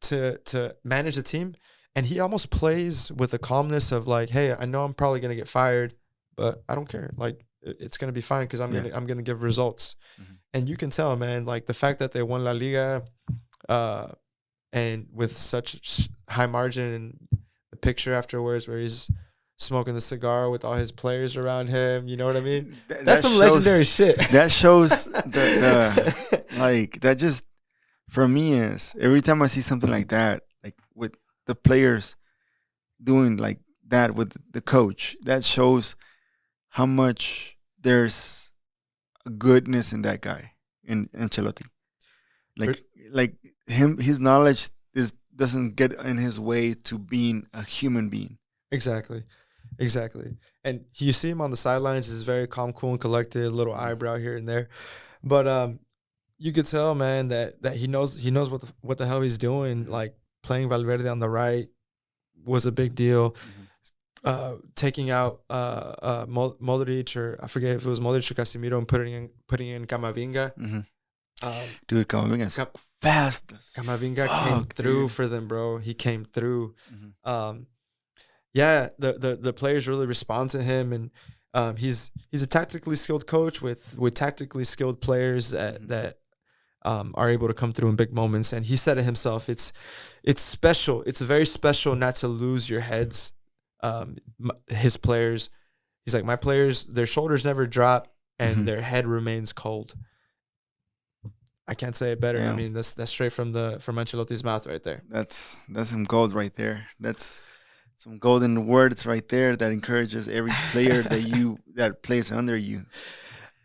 to manage the team, and he almost plays with the calmness of like, hey, I know I'm probably gonna get fired, but I don't care. Like, it's gonna be fine because I'm gonna give results. And you can tell, man, like the fact that they won La Liga, and with such high margin, and the picture afterwards where he's smoking the cigar with all his players around him. You know what I mean? That's some legendary shit. That shows the like that just for me is every time I see something like that, like with the players doing like that with the coach, that shows how much there's a goodness in that guy, in Ancelotti. Like his knowledge doesn't get in his way to being a human being. Exactly. And you see him on the sidelines, he's very calm, cool, and collected, little eyebrow here and there. But you could tell, man, that he knows what the hell he's doing. Like playing Valverde on the right was a big deal. Taking out Modric, or I forget if it was Modric or Casemiro, and putting in Camavinga. Dude, Camavinga's fast. Camavinga came through for them, bro. He came through. Yeah, the players really respond to him, and he's a tactically skilled coach with tactically skilled players that are able to come through in big moments. And he said it himself. It's special. It's very special not to lose your heads. His players, he's like, my players, their shoulders never drop and their head remains cold. I can't say it better. Yeah. I mean, that's straight from Ancelotti's mouth right there. That's some gold right there. That's some golden words right there that encourages every player that plays under you.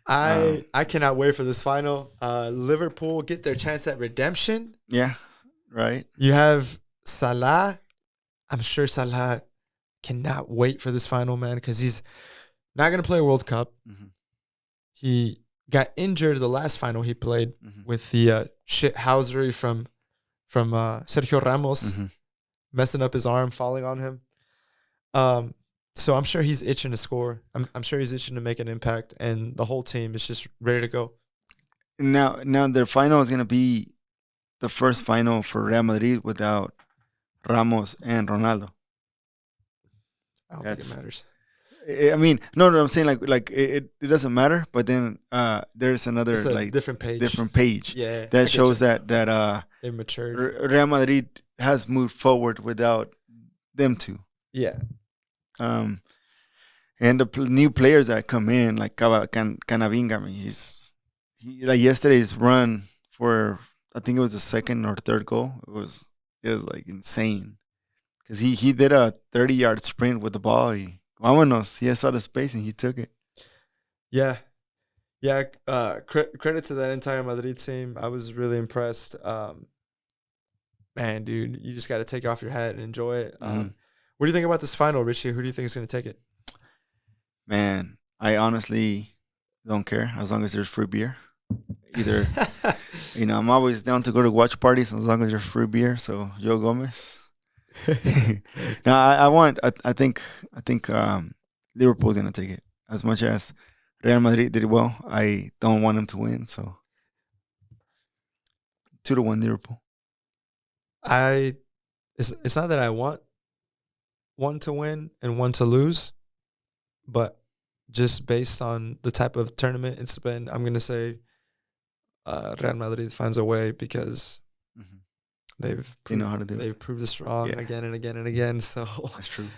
I cannot wait for this final. Liverpool get their chance at redemption. Yeah, right. You have Salah. I'm sure Salah cannot wait for this final, man, because he's not going to play a World Cup. Mm-hmm. He got injured the last final he played with the shithousery from Sergio Ramos messing up his arm, falling on him. So I'm sure he's itching to score. I'm sure he's itching to make an impact, and the whole team is just ready to go. Now their final is going to be the first final for Real Madrid without Ramos and Ronaldo. I don't think it matters. I mean, no, I'm saying like it doesn't matter. But then there's another like different page. Yeah, that shows that they matured. Real Madrid has moved forward without them two. Yeah. And the new players that come in, like Camavinga, I mean, he like yesterday's run for, I think it was the second or third goal. It was like insane because he did a 30-yard sprint with the ball. He saw the space and he took it. Yeah. Credit to that entire Madrid team. I was really impressed. Man, dude, you just got to take off your hat and enjoy it. What do you think about this final, Richie? Who do you think is going to take it? Man, I honestly don't care as long as there's free beer. Either, I'm always down to go to watch parties as long as there's free beer. So, Joe Gomez. No, I think Liverpool's going to take it. As much as Real Madrid did well, I don't want them to win. So, 2-1 Liverpool. It's not that I want one to win and one to lose, but just based on the type of tournament it's been, I'm going to say Real Madrid finds a way because they know how to do it. They've proved us wrong again and again and again. So that's true.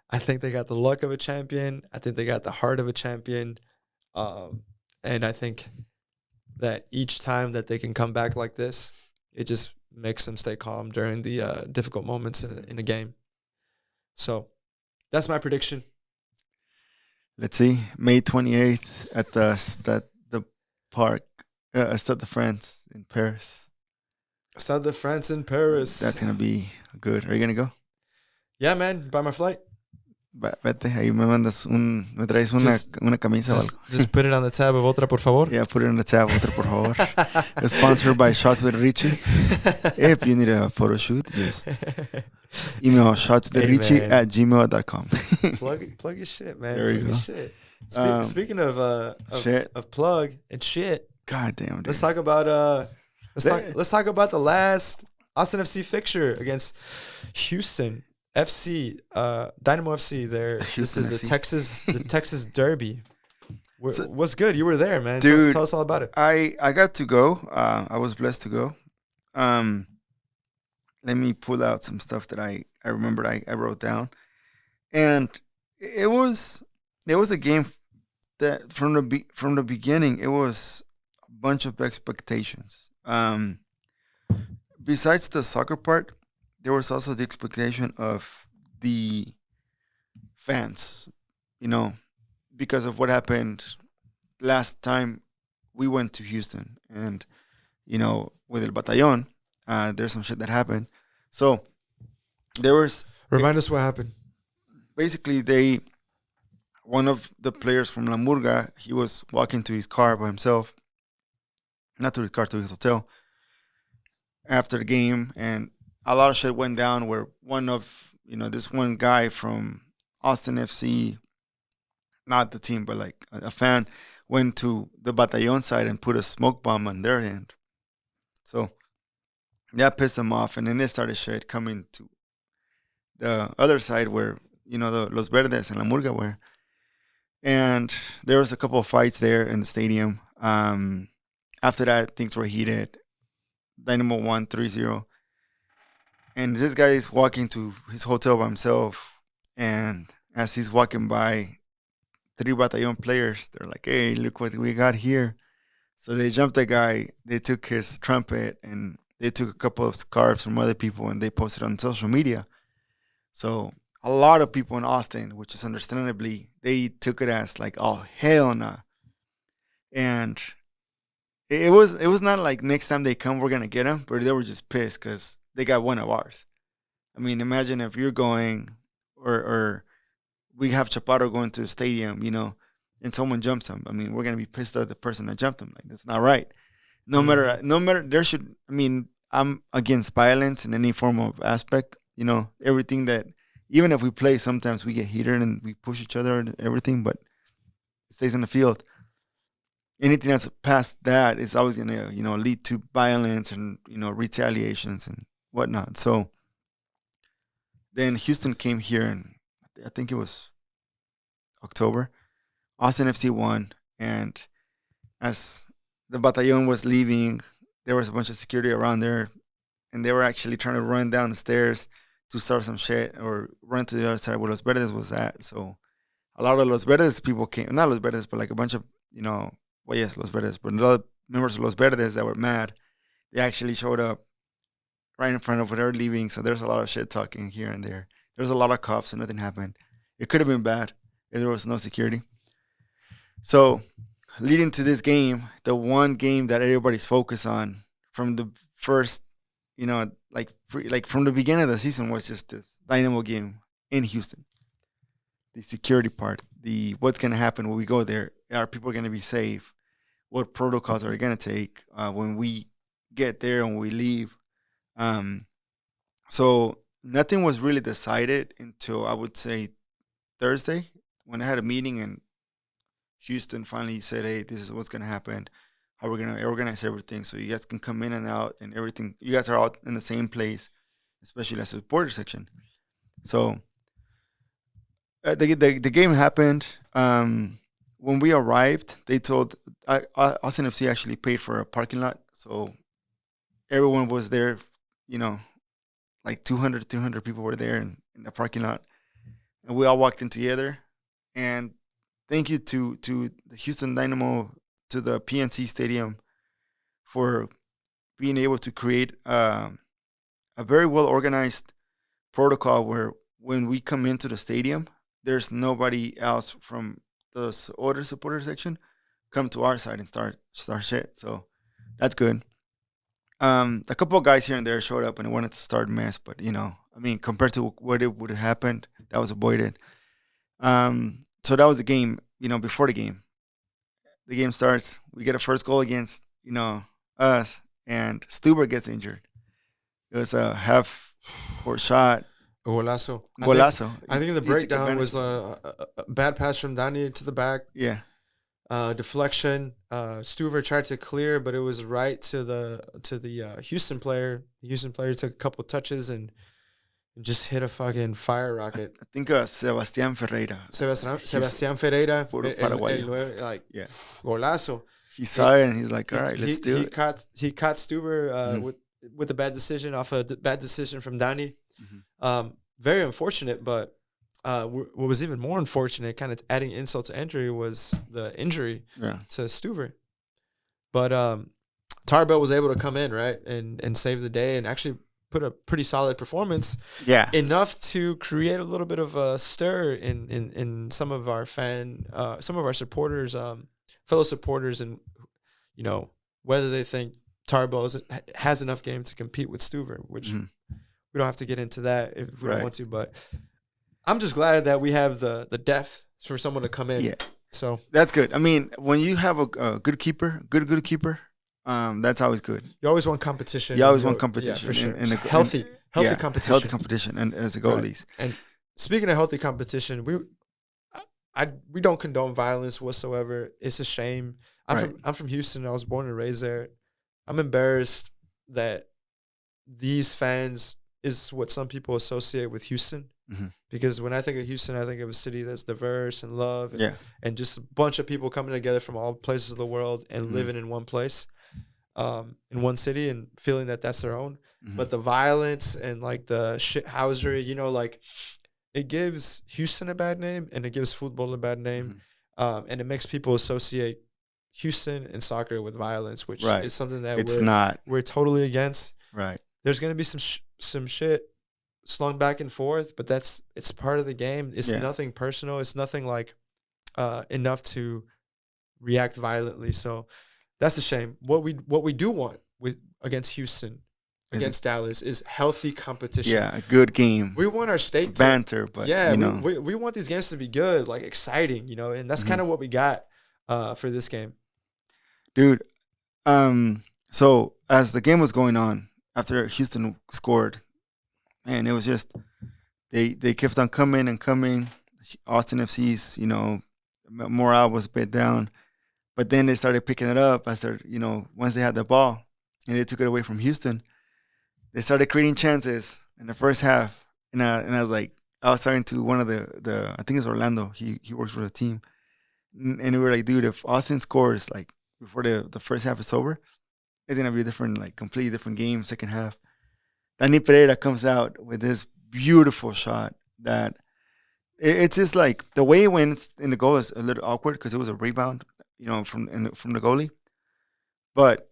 I think they got the luck of a champion. I think they got the heart of a champion. And I think that each time that they can come back like this, it just makes them stay calm during the difficult moments in a game. So that's my prediction. Let's see. May 28th at the Stade de France in Paris. Stade de France in Paris. That's going to be good. Are you going to go? Yeah, man. Buy my flight. Vete, ahí me traes una camisa o algo. Just put it on the tab of Otra, por favor. Yeah, put it on the tab, Otra, por favor. Sponsored by Shots with Richie. If you need a photo shoot, just email shotswithrichie@gmail.com. Plug your shit, man. There you go. Shit. Speaking of plug and shit. God damn, dude. Let's talk about let's talk about the last Austin FC fixture against Houston FC, Dynamo FC. This is the Texas Derby. What's good? You were there, man. Dude, tell us all about it. I got to go. I was blessed to go. Let me pull out some stuff that I remembered I wrote down. And it was a game that from the beginning, it was a bunch of expectations. Besides the soccer part, there was also the expectation of the fans, because of what happened last time we went to Houston. And, with El Batallón, there's some shit that happened. So there was... Remind us what happened. Basically, one of the players from La Murga, he was walking to his car by himself. Not to his car, to his hotel. After the game, and a lot of shit went down where this one guy from Austin FC, not the team, but like a fan, went to the Batallón side and put a smoke bomb on their end. So that pissed them off, and then they started shit coming to the other side where, the Los Verdes and La Murga were. And there was a couple of fights there in the stadium. After that, things were heated. Dynamo won 3-0. And this guy is walking to his hotel by himself. And as he's walking by, 3 Batallón players, they're like, hey, look what we got here. So they jumped the guy. They took his trumpet, and they took a couple of scarves from other people, and they posted on social media. So a lot of people in Austin, which is understandably, they took it as like, oh hell no. And it was not like next time they come we're gonna get them, but they were just pissed because they got one of ours. I mean, imagine if you're going, or we have Chaparro going to the stadium, and someone jumps him. I mean, we're gonna be pissed at the person that jumped him. Like that's not right. No matter, there should. I mean, I'm against violence in any form of aspect. Everything that, even if we play, sometimes we get heated and we push each other and everything, but it stays in the field. Anything that's past that is always gonna, lead to violence and retaliations and whatnot. So then Houston came here, and I think it was October. Austin FC won, and as the battalion was leaving, there was a bunch of security around there, and they were actually trying to run down the stairs to start some shit or run to the other side where Los Verdes was at. So a lot of Los Verdes people came, not Los Verdes, but like a bunch of, well, yes, Los Verdes, but a lot of members of Los Verdes that were mad, they actually showed up right in front of where they were leaving. So there's a lot of shit talking here and there. There's a lot of cops and nothing happened. It could have been bad if there was no security. So leading to this game, the one game that everybody's focused on from the first, like from the beginning of the season was just this Dynamo game in Houston. The security part, the what's going to happen when we go there. Are people going to be safe? What protocols are we going to take when we get there and we leave? So nothing was really decided until I would say Thursday when I had a meeting and Houston finally said, hey, this is what's going to happen. How we're going to organize everything so you guys can come in and out and everything. You guys are all in the same place, especially as a supporter section. So the game happened. When we arrived, they told Austin FC actually paid for a parking lot. So everyone was there, like 200, 300 people were there in the parking lot. And we all walked in together. And thank you to the Houston Dynamo, to the PNC Stadium for being able to create a very well organized protocol where when we come into the stadium, there's nobody else from the other supporter section come to our side and start shit. So that's good. A couple of guys here and there showed up and wanted to start mess, but compared to what it would have happened, that was avoided. So that was the game. Before the game starts, we get a first goal against us, and Stuber gets injured. It was a half-court shot. Golazo. I think the breakdown was a bad pass from Dani to the back. Yeah. Deflection. Stuver tried to clear, but it was right to the Houston player. The Houston player took a couple touches and just hit a fucking fire rocket. I think Sebastián Ferreira. Sebastián Ferreira. Paraguayo. Yeah. Golazo. He saw it and he's like, all right, let's do it. He caught Stuber with a bad decision off a bad decision from Dani. Mm-hmm. Very unfortunate, but what was even more unfortunate, kind of adding insult to injury, was the injury to Stuver. But Tarbell was able to come in, right, and save the day and actually put a pretty solid performance. Yeah. Enough to create a little bit of a stir in some of our supporters, fellow supporters, and whether they think Tarbell has enough game to compete with Stuver, which we don't have to get into that if we don't want to, but I'm just glad that we have the depth for someone to come in. Yeah. So that's good. I mean, when you have a good keeper, good keeper, that's always good. You always want competition. You always want competition. Yeah, for sure. And healthy competition. Healthy competition and as a goalies. Right. And speaking of healthy competition, we don't condone violence whatsoever. It's a shame. I'm from Houston. I was born and raised there. I'm embarrassed that these fans is what some people associate with Houston. Mm-hmm. Because when I think of Houston, I think of a city that's diverse and love and just a bunch of people coming together from all places of the world and living in one place, in one city, and feeling that that's their own. Mm-hmm. But the violence and like the shithousery, like it gives Houston a bad name and it gives football a bad name. Mm-hmm. And it makes people associate Houston and soccer with violence, which is something that we're totally against. Right. There's going to be some shit slung back and forth, but it's part of the game. It's Yeah. nothing personal. It's nothing like enough to react violently. So that's a shame. What we do want with against Houston, against Dallas, is healthy competition. Yeah, a good game. We want our state to Banter, but yeah, you know. we want these games to be good, like exciting, and that's kind of what we got for this game. Dude, so as the game was going on, after Houston scored, man, it was just they kept on coming and coming. Austin FC's, morale was a bit down, but then they started picking it up after, once they had the ball and they took it away from Houston. They started creating chances in the first half, and I was like, I was talking to one of the I think it's Orlando. He works for the team, and we were like, dude, if Austin scores like before the first half is over, it's gonna be a different, like completely different game. Second half, Dani Pereira comes out with this beautiful shot that it's just like the way it went in the goal is a little awkward because it was a rebound, from the goalie, but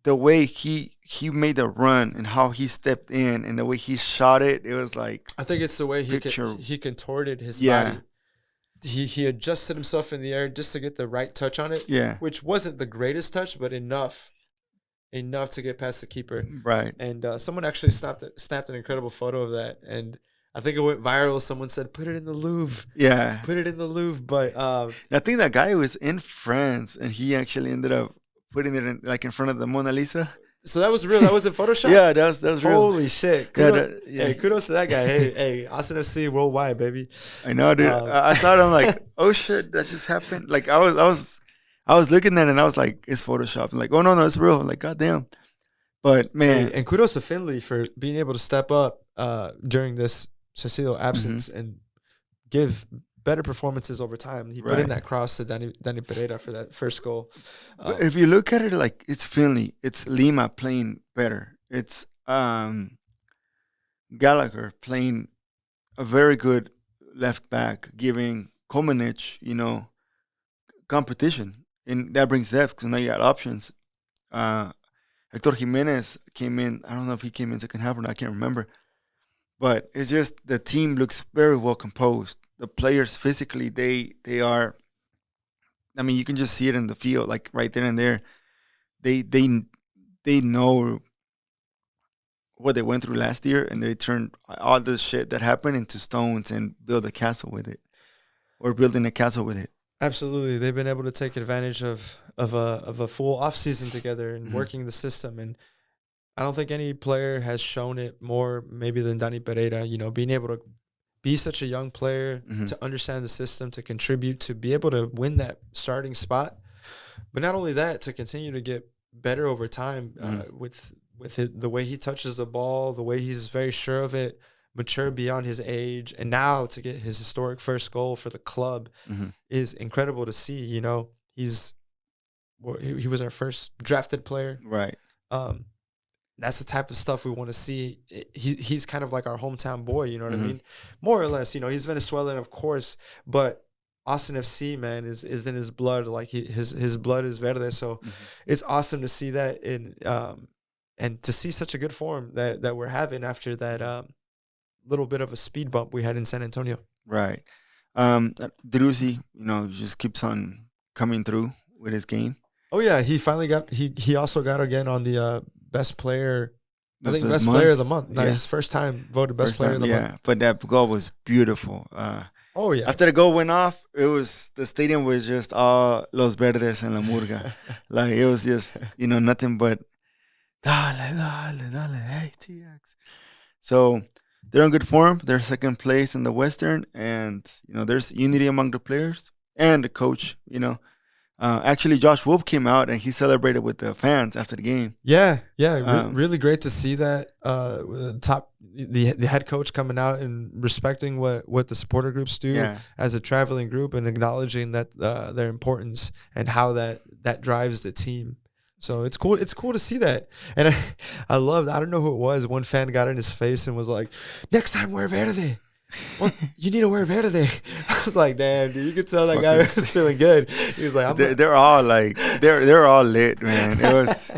the way he made the run and how he stepped in and the way he shot it, it was like, I think it's the way he contorted his body. He adjusted himself in the air just to get the right touch on it. Yeah. Which wasn't the greatest touch, but enough to get past the keeper. Right. And someone actually snapped an incredible photo of that, and I think it went viral. Someone said, "Put it in the Louvre." Yeah. Put it in the Louvre. But I think that guy was in France, and he actually ended up putting it in front of the Mona Lisa. So that was real. That was in Photoshop. Yeah, that was real. Holy shit! Kudos, yeah. Hey, kudos to that guy. Hey, Austin FC worldwide, baby. I know, dude. I saw it. I'm like, oh shit, that just happened. Like I was looking at it and I was like, it's Photoshop. I'm like, oh no, it's real. Like, goddamn. But man, and kudos to Finley for being able to step up during this Cecilio absence and give better performances over time. He put in that cross to Dani Pereira for that first goal. But if you look at it, like, it's Finley, it's Lima playing better. It's Gallagher playing a very good left back, giving Komanich, competition. And that brings depth because now you got options. Hector Jimenez came in. I don't know if he came in second half or not. I can't remember. But it's just the team looks very well composed. The players physically, they are. I mean, you can just see it in the field, like right there and there. They know what they went through last year, and they turned all the shit that happened into stones and build a castle with it, or building a castle with it. Absolutely, they've been able to take advantage of a full off season together and working the system. And I don't think any player has shown it more maybe than Dani Pereira. Being able to be such a young player, to understand the system, to contribute, to be able to win that starting spot. But not only that, to continue to get better over time with the way he touches the ball, the way he's very sure of it, mature beyond his age, and now to get his historic first goal for the club is incredible to see. He was our first drafted player. Right. That's the type of stuff we want to see. He's kind of like our hometown boy, you know what I mean? More or less, he's Venezuelan, of course, but Austin FC, man, is in his blood. Like his blood is verde. So it's awesome to see that and to see such a good form that we're having after that little bit of a speed bump we had in San Antonio. Right. Drusi, just keeps on coming through with his game. Oh yeah, he finally got he also got again on the best player. I think best player of the month. Not his first time voted best player of the month. Yeah, but that goal was beautiful. Oh yeah. After the goal went off, the stadium was just all Los Verdes and La Murga. Like it was just nothing but dale, hey TX. So they're in good form. They're second place in the Western, and there's unity among the players and the coach. Actually, Josh Wolf came out and he celebrated with the fans after the game. Yeah, really great to see that. The head coach coming out and respecting what the supporter groups do as a traveling group and acknowledging that their importance and how that drives the team. So it's cool. It's cool to see that, and I loved. I don't know who it was. One fan got in his face and was like, "Next time, wear verde. Well, you need to wear verde." I was like, "Damn, dude, you could tell that guy was feeling good." He was like, "They're all like they're all lit, man." It was.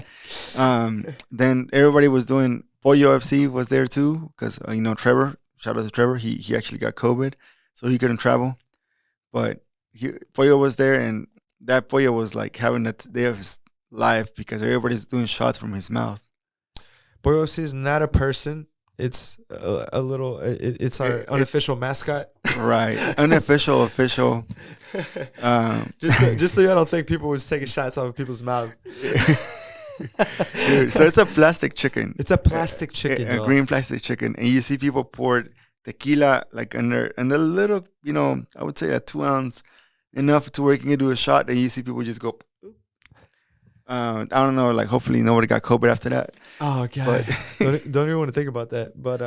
Then everybody was doing Pollo FC was there too because Trevor. Shout out to Trevor. He actually got COVID, so he couldn't travel. But Pollo was there, and that Pollo was like having a day of his life because everybody's doing shots from his mouth. Boyosi is not a person. It's a little. It's our unofficial mascot. Right, unofficial, official. Just so y'all don't think people was taking shots out of people's mouth. Dude, so it's a plastic chicken. It's a plastic chicken, a green plastic chicken, and you see people pour tequila like under and a little, I would say a 2 ounce, enough to where you can do a shot, and you see people just go. I don't know, like hopefully nobody got COVID after that. Oh god, don't even want to think about that. But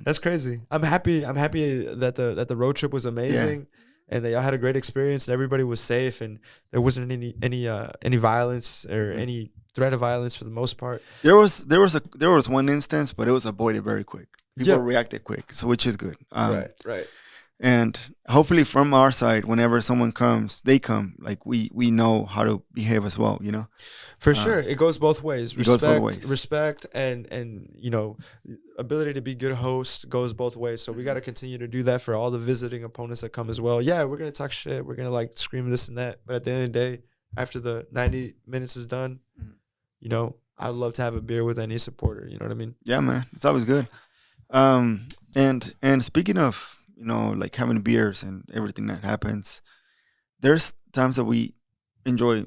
that's crazy. I'm happy that the road trip was amazing, and that y'all had a great experience, and everybody was safe, and there wasn't any violence or any threat of violence for the most part. There was one instance, but it was avoided very quick. People reacted quick, so which is good. Right. And hopefully from our side, whenever someone comes, they come. Like we know how to behave as well, For sure, it goes both ways. Respect, and ability to be good hosts goes both ways. So we got to continue to do that for all the visiting opponents that come as well. Yeah, we're gonna talk shit. We're gonna like scream this and that. But at the end of the day, after the 90 minutes is done, I'd love to have a beer with any supporter. You know what I mean? Yeah, man, it's always good. And speaking of like having beers and everything that happens, there's times that we enjoy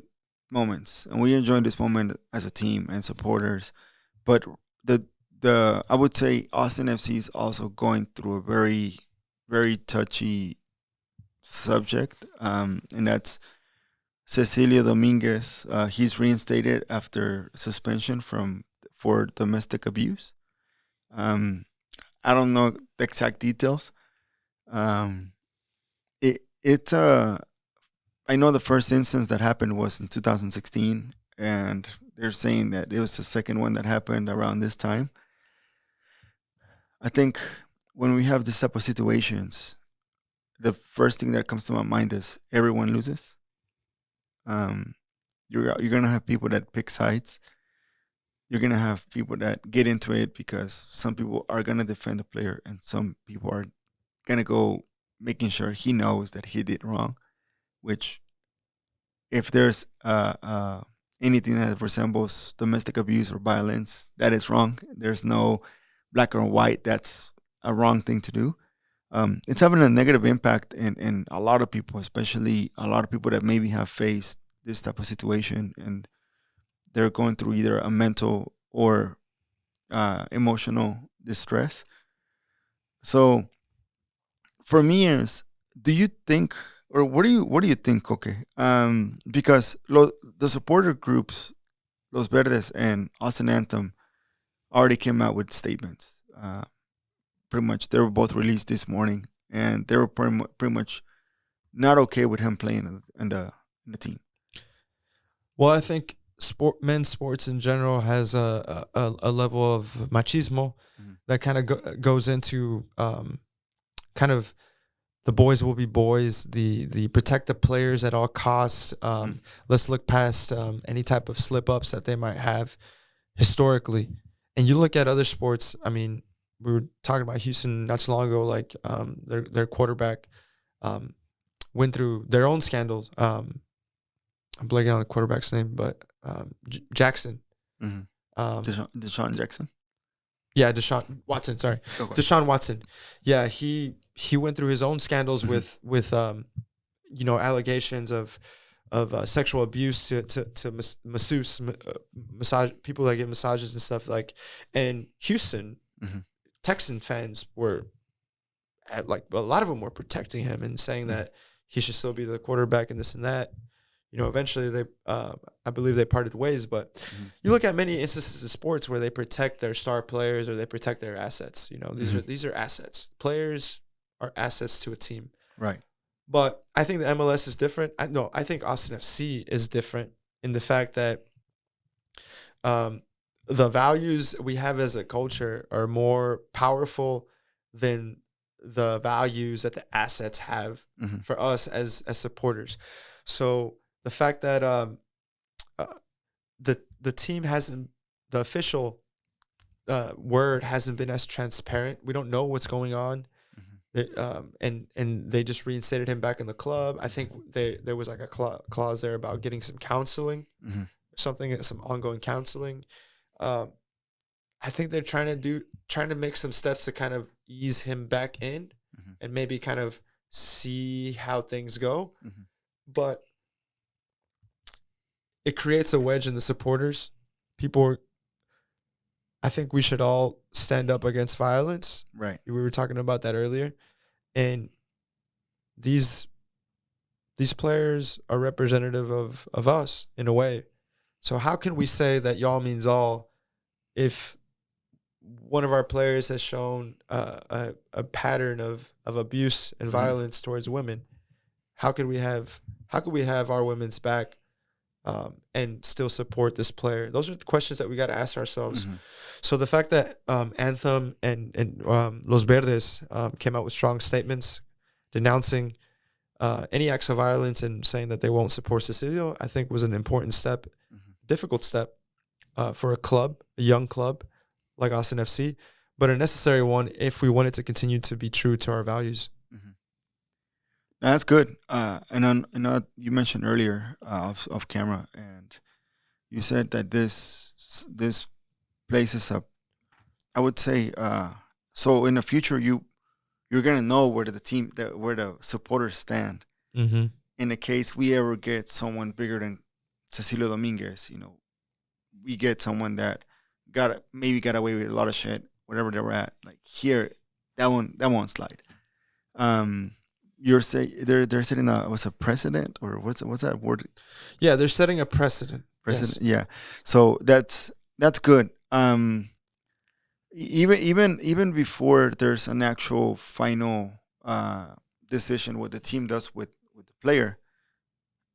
moments, and we enjoy this moment as a team and supporters. But the I would say Austin FC is also going through a very, very touchy subject, and that's Cecilio Dominguez. He's reinstated after suspension for domestic abuse. I don't know the exact details. I know the first instance that happened was in 2016, and they're saying that it was the second one that happened around this time. I think when we have this type of situations, the first thing that comes to my mind is everyone loses. You're gonna have people that pick sides. You're gonna have people that get into it because some people are gonna defend the player, and some people are gonna go making sure he knows that he did wrong. Which, if there's anything that resembles domestic abuse or violence, that is wrong. There's no black or white. That's a wrong thing to do. It's having a negative impact in a lot of people, especially a lot of people that maybe have faced this type of situation, and they're going through either a mental or emotional distress. So for me is, do you think, or what do you think? Okay, because the supporter groups, Los Verdes and Austin Anthem, already came out with statements. Pretty much, they were both released this morning, and they were pretty much not okay with him playing in the team. Well, I think men's sports in general has a level of machismo that kind of goes into kind of the boys will be boys, the protect the players at all costs. Let's look past any type of slip ups that they might have historically. And you look at other sports. I mean, we were talking about Houston not too long ago. Like their quarterback went through their own scandals. I'm blanking on the quarterback's name, but Jackson. Deshaun Jackson. Yeah, Deshaun Watson. Sorry, Deshaun Watson. Yeah, he went through his own scandals with allegations of sexual abuse to massage people that get massages and stuff like. And Houston Texan fans were like a lot of them were protecting him and saying that he should still be the quarterback and this and that. Eventually they, I believe they parted ways, but you look at many instances of sports where they protect their star players or they protect their assets. These are assets. Players are assets to a team. Right. But I think the MLS is different. I think Austin FC is different in the fact that the values we have as a culture are more powerful than the values that the assets have for us as supporters. So the fact that the team hasn't, the official word hasn't been as transparent. We don't know what's going on. And they just reinstated him back in the club. I think there was like a clause there about getting some counseling, some ongoing counseling. I think they're trying to make some steps to kind of ease him back in and maybe kind of see how things go. But it creates a wedge in the supporters. I think we should all stand up against violence. Right. We were talking about that earlier. And these players are representative of us in a way. So how can we say that y'all means all if one of our players has shown a pattern of abuse and violence towards women? How could we have our women's back and still support this player? Those are the questions that we got to ask ourselves. So the fact that Anthem and Los Verdes came out with strong statements denouncing any acts of violence and saying that they won't support Cecilio, I think was an important step, difficult step for a young club like Austin FC, but a necessary one if we wanted to continue to be true to our values. That's good. And you mentioned earlier off camera, and you said that this place is I would say, so in the future you're gonna know where the supporters stand. In the case we ever get someone bigger than Cecilio Dominguez, we get someone that got away with a lot of shit, whatever they were at. Like here, that won't slide. You're saying they're setting a precedent, or what's that word? Yeah, they're setting a precedent. Yes. Yeah. So that's good. Even before there's an actual final decision what the team does with the player,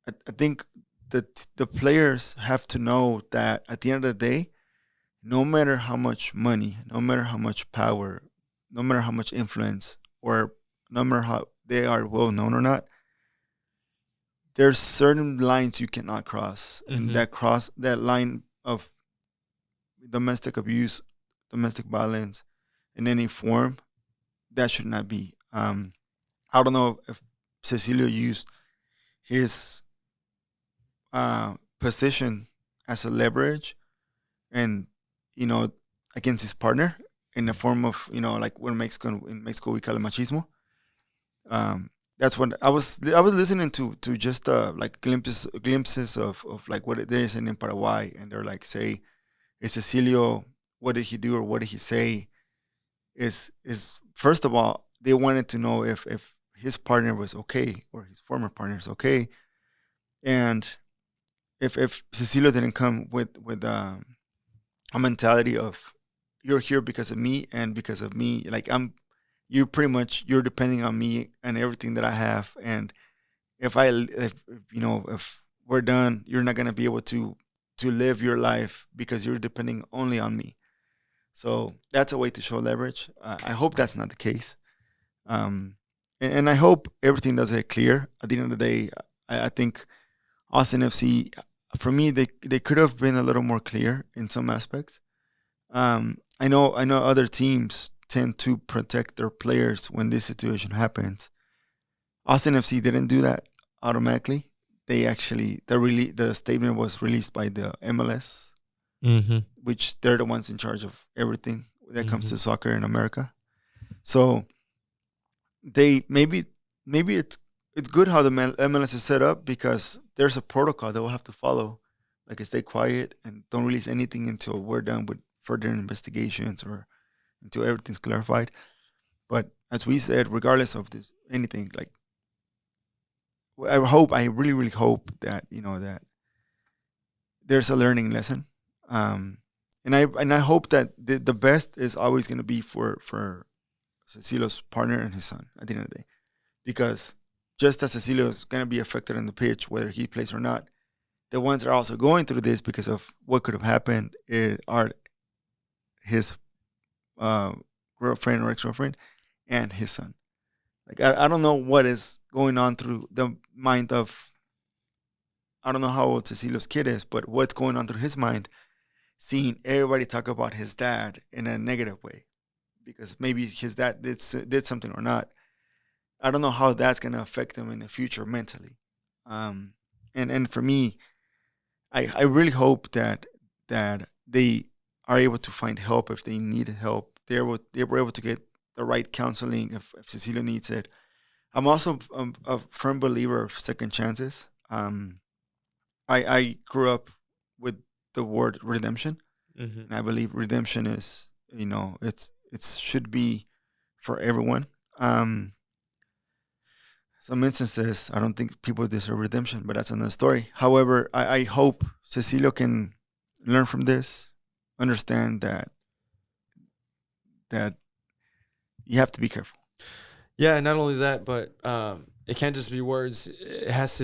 I think that the players have to know that at the end of the day, no matter how much money, no matter how much power, no matter how much influence, or no matter how they are well known or not, there's certain lines you cannot cross. And that line of domestic abuse, domestic violence in any form, that should not be. I don't know if Cecilio used his position as a leverage and against his partner in the form of like what in Mexico we call it machismo. That's what I was listening to just like glimpses of like what there is in Paraguay, and they're like, say, is Cecilio, what did he do or what did he say? Is first of all, they wanted to know if his partner was okay or his former partner is okay, and if Cecilio didn't come with a mentality of you're here because of me, and because of me, like you're depending on me and everything that I have, and if we're done, you're not gonna be able to live your life because you're depending only on me. So that's a way to show leverage. I hope that's not the case, and I hope everything does get clear. At the end of the day, I think Austin FC, for me, they could have been a little more clear in some aspects. I know other teams tend to protect their players when this situation happens. Austin FC didn't do that automatically. They actually the statement was released by the MLS, which they're the ones in charge of everything that comes to soccer in America. So they maybe it's good how the MLS is set up, because there's a protocol they will have to follow, like stay quiet and don't release anything until we're done with further investigations or until everything's clarified. But as we said, regardless of this anything, like I really, really hope that that there's a learning lesson, and I hope that the best is always going to be for Cecilio's partner and his son at the end of the day, because just as Cecilio is going to be affected on the pitch whether he plays or not, the ones that are also going through this because of what could have happened are his girlfriend or ex-girlfriend and his son. Like I don't know what is going on through the mind of, I don't know how old Cecilio's kid is, but what's going on through his mind, seeing everybody talk about his dad in a negative way because maybe his dad did something or not. I don't know how that's gonna affect him in the future mentally. Um, and for me, I really hope that they are able to find help if they need help. They were able to get the right counseling if Cecilio needs it. I'm also a firm believer of second chances. I grew up with the word redemption, Mm-hmm. and I believe redemption is it should be for everyone. Some instances, I don't think people deserve redemption, but that's another story. However, I hope Cecilio can learn from this, understand that you have to be careful. Yeah, not only that, but it can't just be words. It has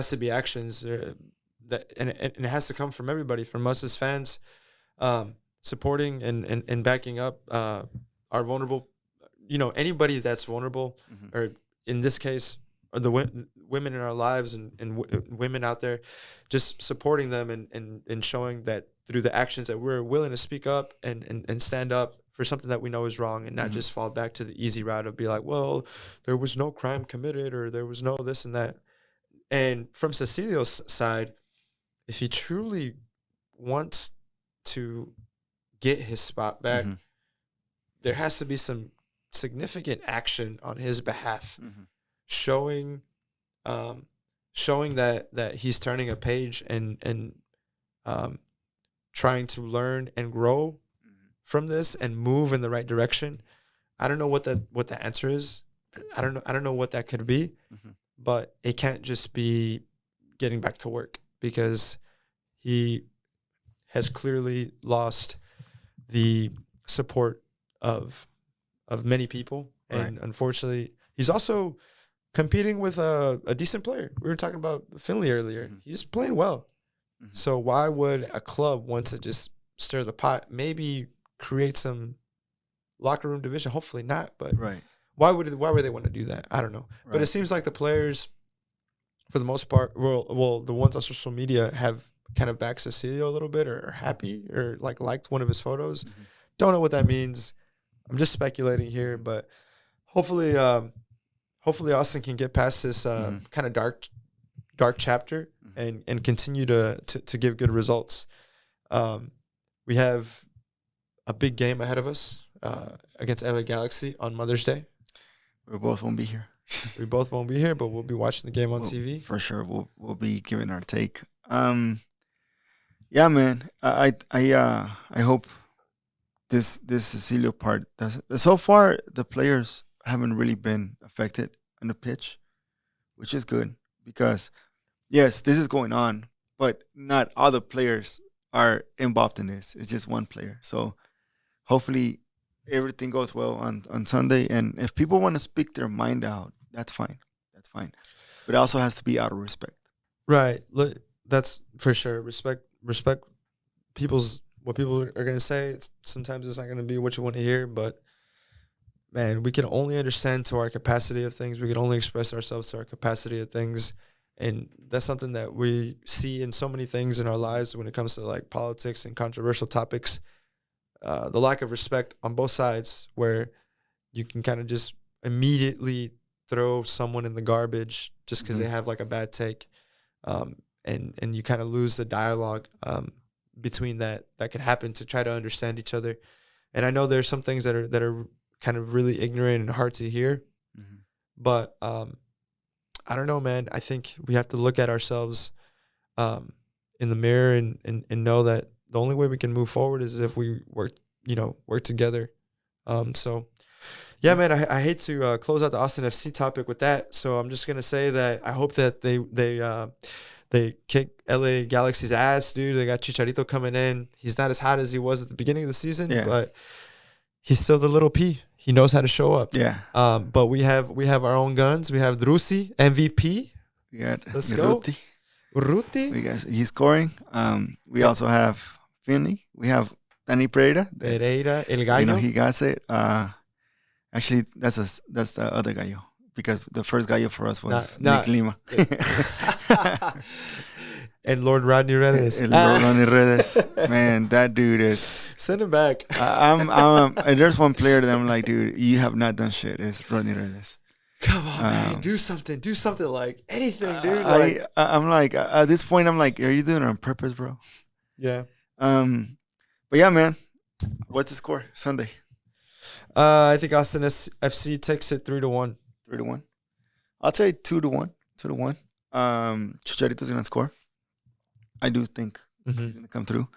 to be actions. And it has to come from everybody, from us as fans, supporting and backing up our vulnerable. Anybody that's vulnerable, Mhm. or in this case, or the women in our lives and women out there, just supporting them and showing that through the actions that we're willing to speak up and stand up for something that we know is wrong, and not Mhm. just fall back to the easy route of be like, well, there was no crime committed or there was no this and that. And from Cecilio's side, if he truly wants to get his spot back, Mhm. there has to be some significant action on his behalf, Mhm. showing um, showing that he's turning a page and um, trying to learn and grow from this and move in the right direction. I don't know what the answer is. I don't know what that could be, Mhm. but it can't just be getting back to work, because he has clearly lost the support of many people, Right. and unfortunately, he's also competing with a decent player. We were talking about Finley earlier. Mhm. He's playing well. Mhm. So why would a club want to just stir the pot? Maybe create some locker room division. Hopefully not, but Right. why would they want to do that? I don't know. But it Right. seems like the players, for the most part, well, the ones on social media have kind of backed Cecilio a little bit, or are happy, or like liked one of his photos. Mhm. Don't know what that means. I'm just speculating here, but hopefully, hopefully Austin can get past this Mhm. kind of dark chapter Mhm. and continue to give good results. We have a big game ahead of us against LA Galaxy on Mother's Day. We both won't be here. We both won't be here, but we'll be watching the game on Well, TV. for sure, we'll be giving our take. Yeah, man. I hope this Cecilio part does. So far, the players haven't really been affected on the pitch, which is good because yes, this is going on, but not all the players are involved in this. It's just one player. So hopefully everything goes well on Sunday. And if people want to speak their mind out, that's fine. That's fine. But it also has to be out of respect. Right. Look, that's for sure. Respect people's what people are going to say. Sometimes it's not going to be what you want to hear, but man, we can only understand to our capacity of things. We can only express ourselves to our capacity of things. And that's something that we see in so many things in our lives when it comes to like politics and controversial topics. The lack of respect on both sides, where you can kind of just immediately throw someone in the garbage just because Mhm. they have like a bad take, and you kind of lose the dialogue between that can happen to try to understand each other. And I know there's some things that are kind of really ignorant and hard to hear, Mhm. but I don't know, man. I think we have to look at ourselves in the mirror and know that the only way we can move forward is if we work together. So yeah, Yeah. man, I hate to close out the Austin FC topic with that. So I'm just gonna say that I hope that they kick LA Galaxy's ass, dude. They got Chicharito coming in. He's not as hot as he was at the beginning of the season, Yeah. but he's still the little P. He knows how to show up. Yeah. But we have our own guns. We have Drusi, MVP. We got Let's go. Ruti. Ruti. He's scoring. We also have Finley. We have Danny Pereira. That, Pereira, El Gallo. he got it. Actually, that's the other gallo because the first gallo for us was Nah, Nick Lima. And Lord Rodney Redes. Ronnie Redes. Man, that dude is. Send him back. There's one player that I'm like, dude, you have not done shit. It's Ronnie Redes. Come on, man. Do something. Do something, like anything, dude. I'm like, at this point, I'm like, are you doing it on purpose, bro? Yeah. But yeah, man. What's the score Sunday? I think Austin FC takes it 3-1. 3-1. I'll say 2-1. 2-1. Chicharito's gonna score. I do think he's gonna come through.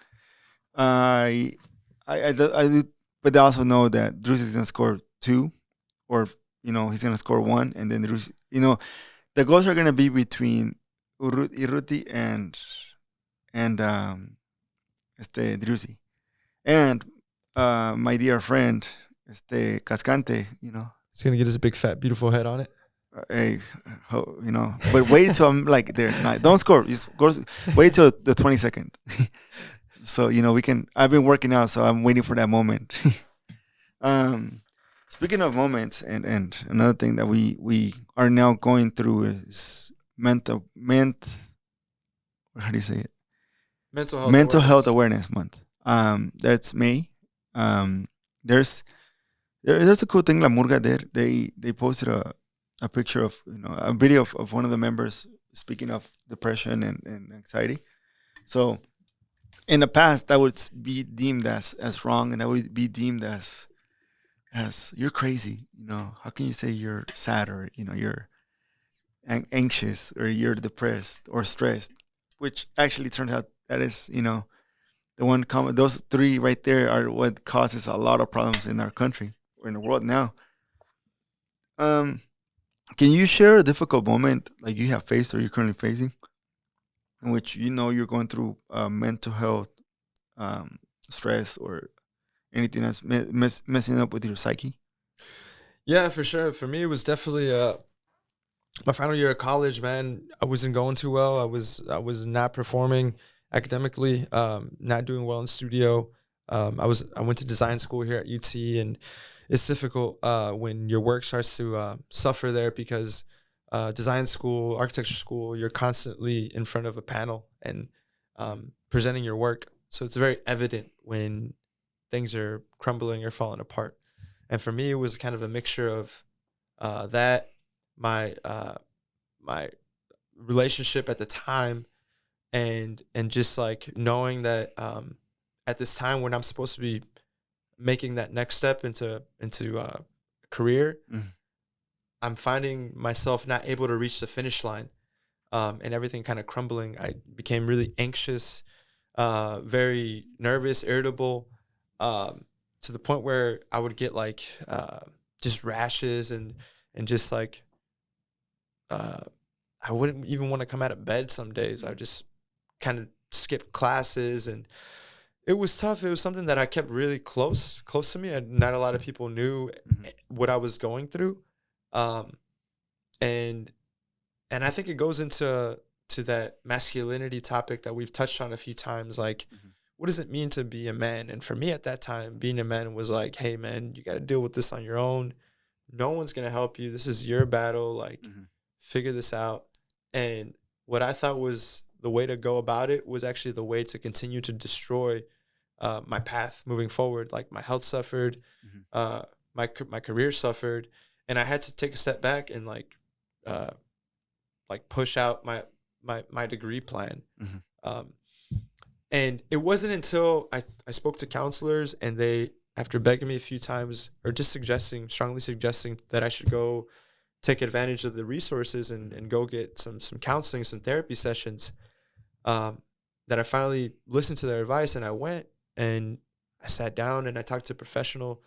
I do, but I also know that Drusi's gonna score 2, or he's gonna score 1, and then Drusi, the goals are gonna be between Urruti and Drusi, and my dear friend Cascante. He's gonna get his big fat beautiful head on it. Hey, but wait until I'm like there. Don't score. Just wait till the 22nd. So we can. I've been working out, so I'm waiting for that moment. Speaking of moments, and another thing that we are now going through is mental. How do you say it? Mental health awareness month. That's May. There's a cool thing. La Murga there. They posted a picture of a video of one of the members speaking of depression and anxiety. So in the past that would be deemed as wrong, and that would be deemed as you're crazy. How can you say you're sad, or you're anxious, or you're depressed or stressed, which actually turns out that is the one common. Those three right there are what causes a lot of problems in our country or in the world now. Can you share a difficult moment like you have faced or you're currently facing, in which you're going through mental health, stress, or anything that's messing up with your psyche? Yeah, for sure. For me, it was definitely my final year of college. Man, I wasn't going too well. I was not performing academically, not doing well in studio. I went to design school here at UT, and it's difficult when your work starts to suffer there, because design school, architecture school, you're constantly in front of a panel and presenting your work. So it's very evident when things are crumbling or falling apart. And for me, it was kind of a mixture of that, my relationship at the time, and just like knowing that at this time when I'm supposed to be making that next step into career, I'm finding myself not able to reach the finish line, and everything kind of crumbling. I became really anxious, very nervous, irritable, to the point where I would get like just rashes and just like I wouldn't even want to come out of bed some days. I would just kind of skip classes, and it was tough. It was something that I kept really close to me, and not a lot of people knew what I was going through. And I think it goes into that masculinity topic that we've touched on a few times. Like, what does it mean to be a man? And for me at that time, being a man was like, hey, man, you got to deal with this on your own. No one's going to help you. This is your battle. Like, figure this out. And what I thought was the way to go about it was actually the way to continue to destroy my path moving forward. Like, my health suffered, my career suffered, and I had to take a step back and like push out my degree plan. And it wasn't until I spoke to counselors, and they, after begging me a few times, or just strongly suggesting that I should go take advantage of the resources and go get some counseling, some therapy sessions, that I finally listened to their advice, and I went and I sat down and I talked to a professional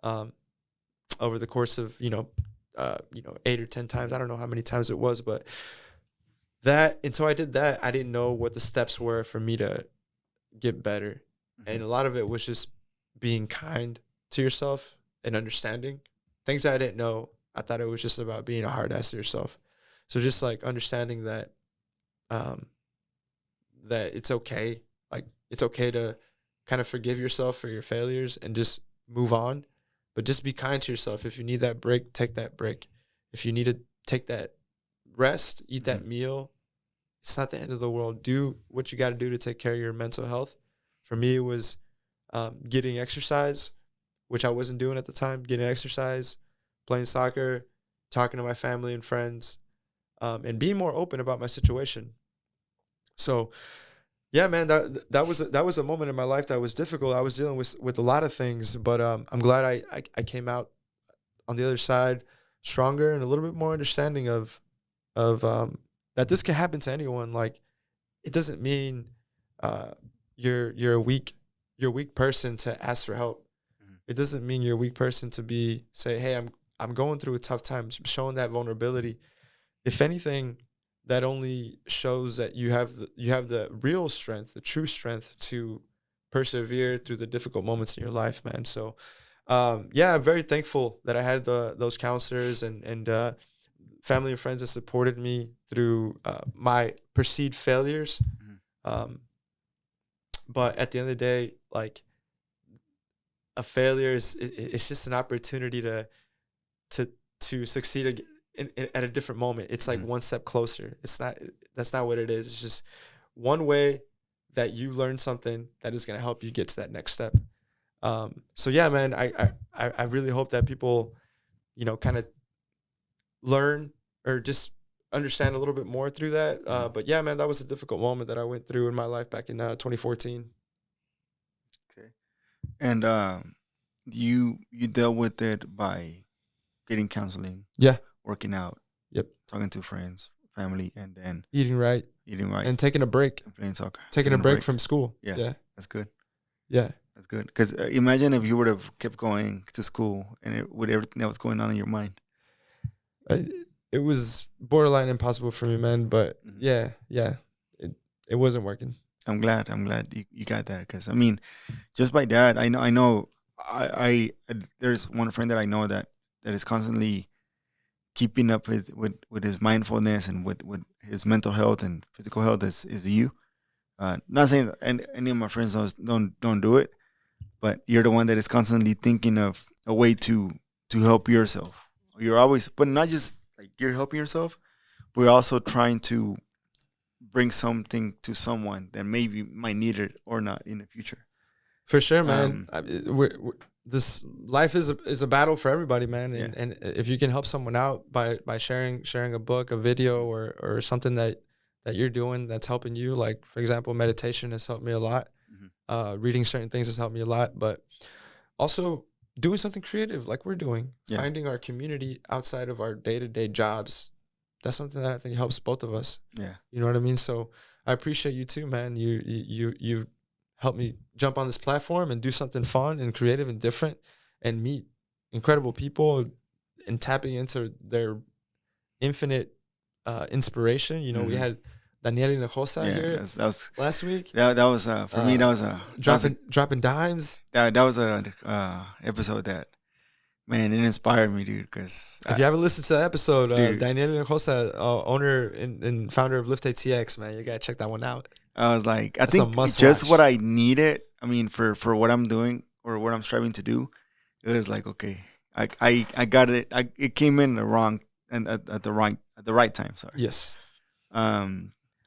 over the course of 8 or 10 times. I don't know how many times it was, but until I did that, I didn't know what the steps were for me to get better. And a lot of it was just being kind to yourself and understanding things that I didn't know. I thought it was just about being a hard ass to yourself. So just like understanding that that it's okay. Like, it's okay to kind of forgive yourself for your failures and just move on. But just be kind to yourself. If you need that break, take that break. If you need to take that rest, eat that meal, it's not the end of the world. Do what you got to do to take care of your mental health. For me, it was getting exercise, which I wasn't doing at the time. Getting exercise, playing soccer, talking to my family and friends, and being more open about my situation. So, yeah, man, that was a moment in my life that was difficult. I was dealing with a lot of things, but I'm glad I came out on the other side stronger and a little bit more understanding of that this can happen to anyone. Like, it doesn't mean you're a weak person to ask for help. It doesn't mean you're a weak person to say, hey, I'm going through a tough time. Showing that vulnerability, if anything, that only shows that you have the real strength, the true strength to persevere through the difficult moments in your life, man. So, yeah, I'm very thankful that I had those counselors and family and friends that supported me through my perceived failures. But at the end of the day, like, a failure it's just an opportunity to succeed at a different moment. It's like one step closer. That's not what it is. It's just one way that you learn something that is going to help you get to that next step. So yeah, man, I really hope that people, kind of learn or just understand a little bit more through that. But yeah, man, that was a difficult moment that I went through in my life back in 2014. Okay. And you dealt with it by getting counseling. Yeah. Working out. Yep. Talking to friends, family, and then eating right, and taking a break, and playing soccer, taking a break from school. Yeah. That's good. Yeah. That's good. Because imagine if you would have kept going to school and with everything that was going on in your mind. It was borderline impossible for me, man. But yeah, it wasn't working. I'm glad you got that, because I mean, just by that, I know there's one friend that I know that is constantly keeping up with his mindfulness and with his mental health and physical health is you. Not saying that any of my friends don't do it, but you're the one that is constantly thinking of a way to help yourself. You're always, but not just like you're helping yourself, but you're also trying to bring something to someone that maybe might need it or not in the future. For sure, man. This life is a battle for everybody, man. And if you can help someone out by sharing a book, a video, or something that you're doing that's helping you, like, for example, meditation has helped me a lot. Reading certain things has helped me a lot, but also doing something creative like we're doing, finding our community outside of our day-to-day jobs. That's something that I think helps both of us. Yeah. You know what I mean? So I appreciate you too, man. You helped me jump on this platform and do something fun and creative and different and meet incredible people and tapping into their infinite inspiration. We had Daniel Hinojosa here that was last week. That was for me. That was dropping dimes. That was a episode that, man, it inspired me, dude. Because if you haven't listened to that episode, Daniel Hinojosa, owner and founder of Lift ATX, man, you gotta check that one out. I was like, I think just what I needed. I mean, for what I'm doing or what I'm striving to do, it was like, okay, I got it. It came in the wrong and at the right time. Sorry. Yes.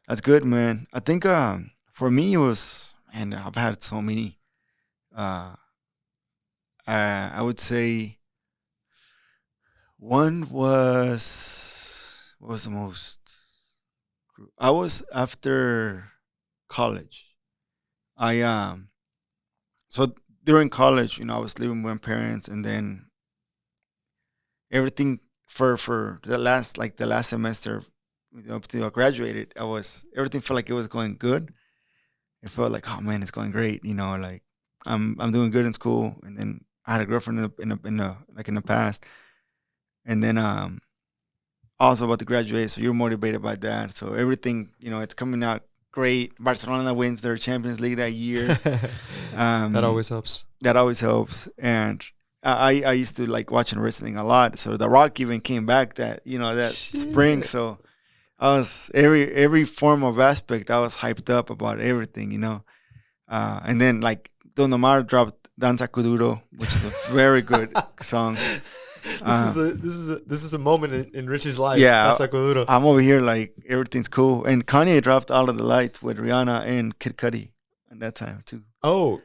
That's good, man. I think for me it was, man, I've had so many. I would say one was, what was the most? I was after college. So during college, I was living with my parents, and then everything for the last semester, up till I graduated, everything felt like it was going good. It felt like, oh man, it's going great. Like I'm doing good in school, and then I had a girlfriend in the past, and then also about to graduate, so you're motivated by that. So everything, it's coming out great. Barcelona wins their Champions League that year. That always helps. And I used to like watching wrestling a lot. So The Rock even came back that spring. So I was every form of aspect, I was hyped up about everything, and then like Don Omar dropped Danza Kuduro, which is a very good song. This is a moment in Richie's life. Yeah, That's Duro. I'm over here like everything's cool. And Kanye dropped All of the Lights with Rihanna and Kid Cudi at that time too. Oh,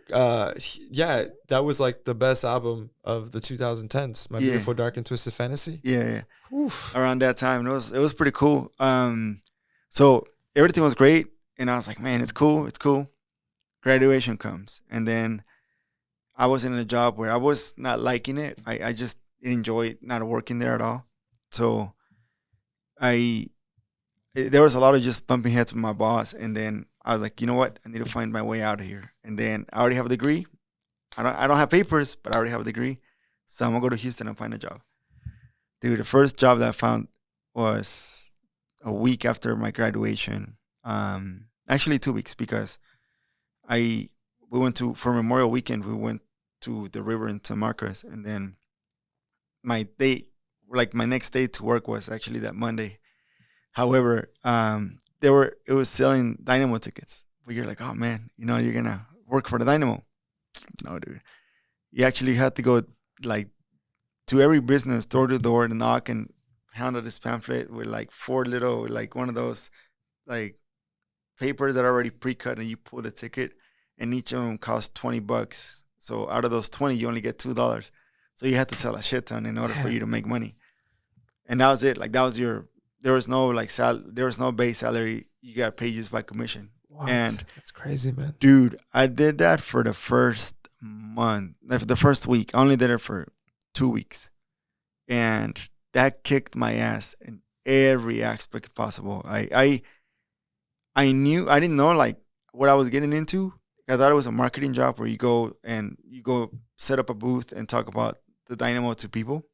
yeah, that was like the best album of the 2010s. My Yeah. Beautiful Dark and Twisted Fantasy. Yeah. Oof. Around that time, it was pretty cool. So everything was great, and I was like, man, it's cool, it's cool. Graduation comes, and then I was in a job where I was not liking it. I just enjoyed not working there at all. So there was a lot of just bumping heads with my boss, and then I was like, you know what? I need to find my way out of here. And then I already have a degree. I don't have papers, but I already have a degree. So I'm gonna go to Houston and find a job. Dude, the first job that I found was a week after my graduation. Actually 2 weeks, because we went to, for Memorial Weekend, we went to the river in San Marcos, and then my next day to work was actually that Monday. However, it was selling Dynamo tickets. But you're like, oh man, you're gonna work for the Dynamo. No, dude. You actually had to go like to every business, door to door, to knock and hand out this pamphlet with like four little, like one of those like papers that are already pre-cut, and you pull the ticket, and each of them costs $20. So out of those 20, you only get $2. So you had to sell a shit ton in order for you to make money. And that was it. Like that was there was no like there was no base salary. You got paid just by commission. What? And that's crazy, man. Dude, I did that for the first month, the first week. I only did it for 2 weeks, and that kicked my ass in every aspect possible. I didn't know like what I was getting into. I thought it was a marketing job where you go set up a booth and talk about the Dynamo to people.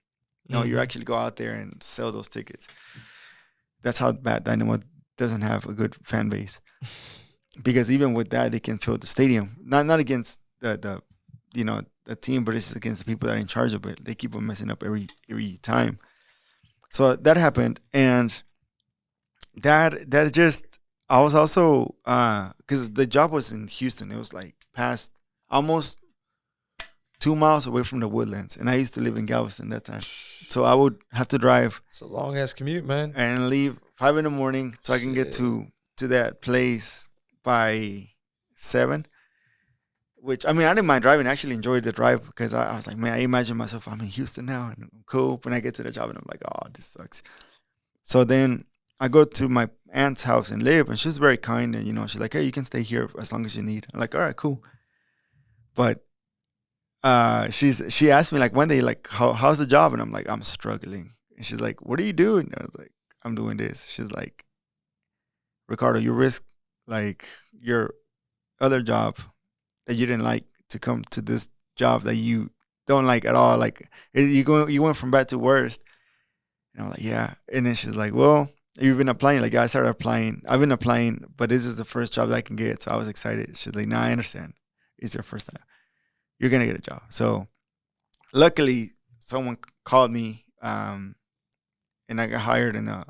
No, you actually go out there and sell those tickets. That's how bad Dynamo doesn't have a good fan base. Because even with that, they can fill the stadium. Not against the team, but it's against the people that are in charge of it. They keep on messing up every time. So that happened, and that just, I was also because the job was in Houston. It was like past almost 2 miles away from the Woodlands, and I used to live in Galveston that time. So I would have to drive. It's a long ass commute, man. And leave 5 a.m. so I can get to that place by 7. Which, I mean, I didn't mind driving. I actually enjoyed the drive because I was like, man, I imagine myself, I'm in Houston now and I'm cool. When I get to the job and I'm like, oh, this sucks. So then I go to my aunt's house and live, and she's very kind. And, she's like, hey, you can stay here as long as you need. I'm like, all right, cool. But she asked me like one day, like, how's the job? And I'm like, I'm struggling. And she's like, what are you doing? And I was like, I'm doing this. She's like, Ricardo, you risk like your other job that you didn't like to come to this job that you don't like at all. Like you went from bad to worst. And I'm like, yeah. And then she's like, well, you've been applying. Like, I started applying. I've been applying, but this is the first job that I can get. So I was excited. She's like, nah, I understand. It's your first time. You're gonna get a job. So luckily, someone called me, and I got hired in a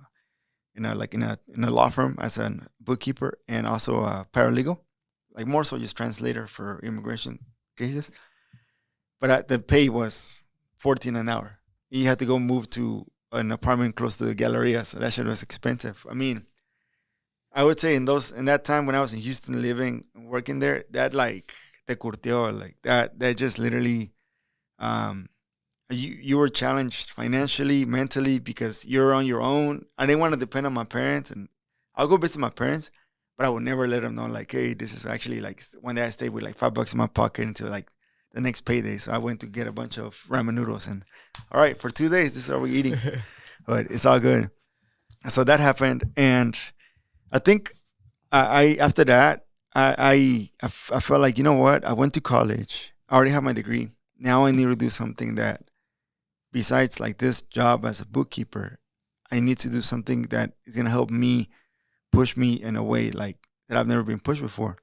law firm as a bookkeeper and also a paralegal, like more so just translator for immigration cases. But the pay was $14 an hour. You had to go move to an apartment close to the Galleria, so that shit was expensive. I mean, I would say in that time when I was in Houston living and working there, that like te curtió, like that just literally, you were challenged financially, mentally, because you're on your own. I didn't want to depend on my parents, and I'll go visit my parents, but I would never let them know like, hey, this is actually like, one day I stayed with like $5 in my pocket until like the next payday. So I went to get a bunch of ramen noodles, and all right, for 2 days, this is what we're eating. But it's all good. So that happened, and I think I after that, I felt like, you know what? I went to college. I already have my degree. Now I need to do something that, besides like this job as a bookkeeper, I need to do something that is gonna help me, push me in a way like that I've never been pushed before.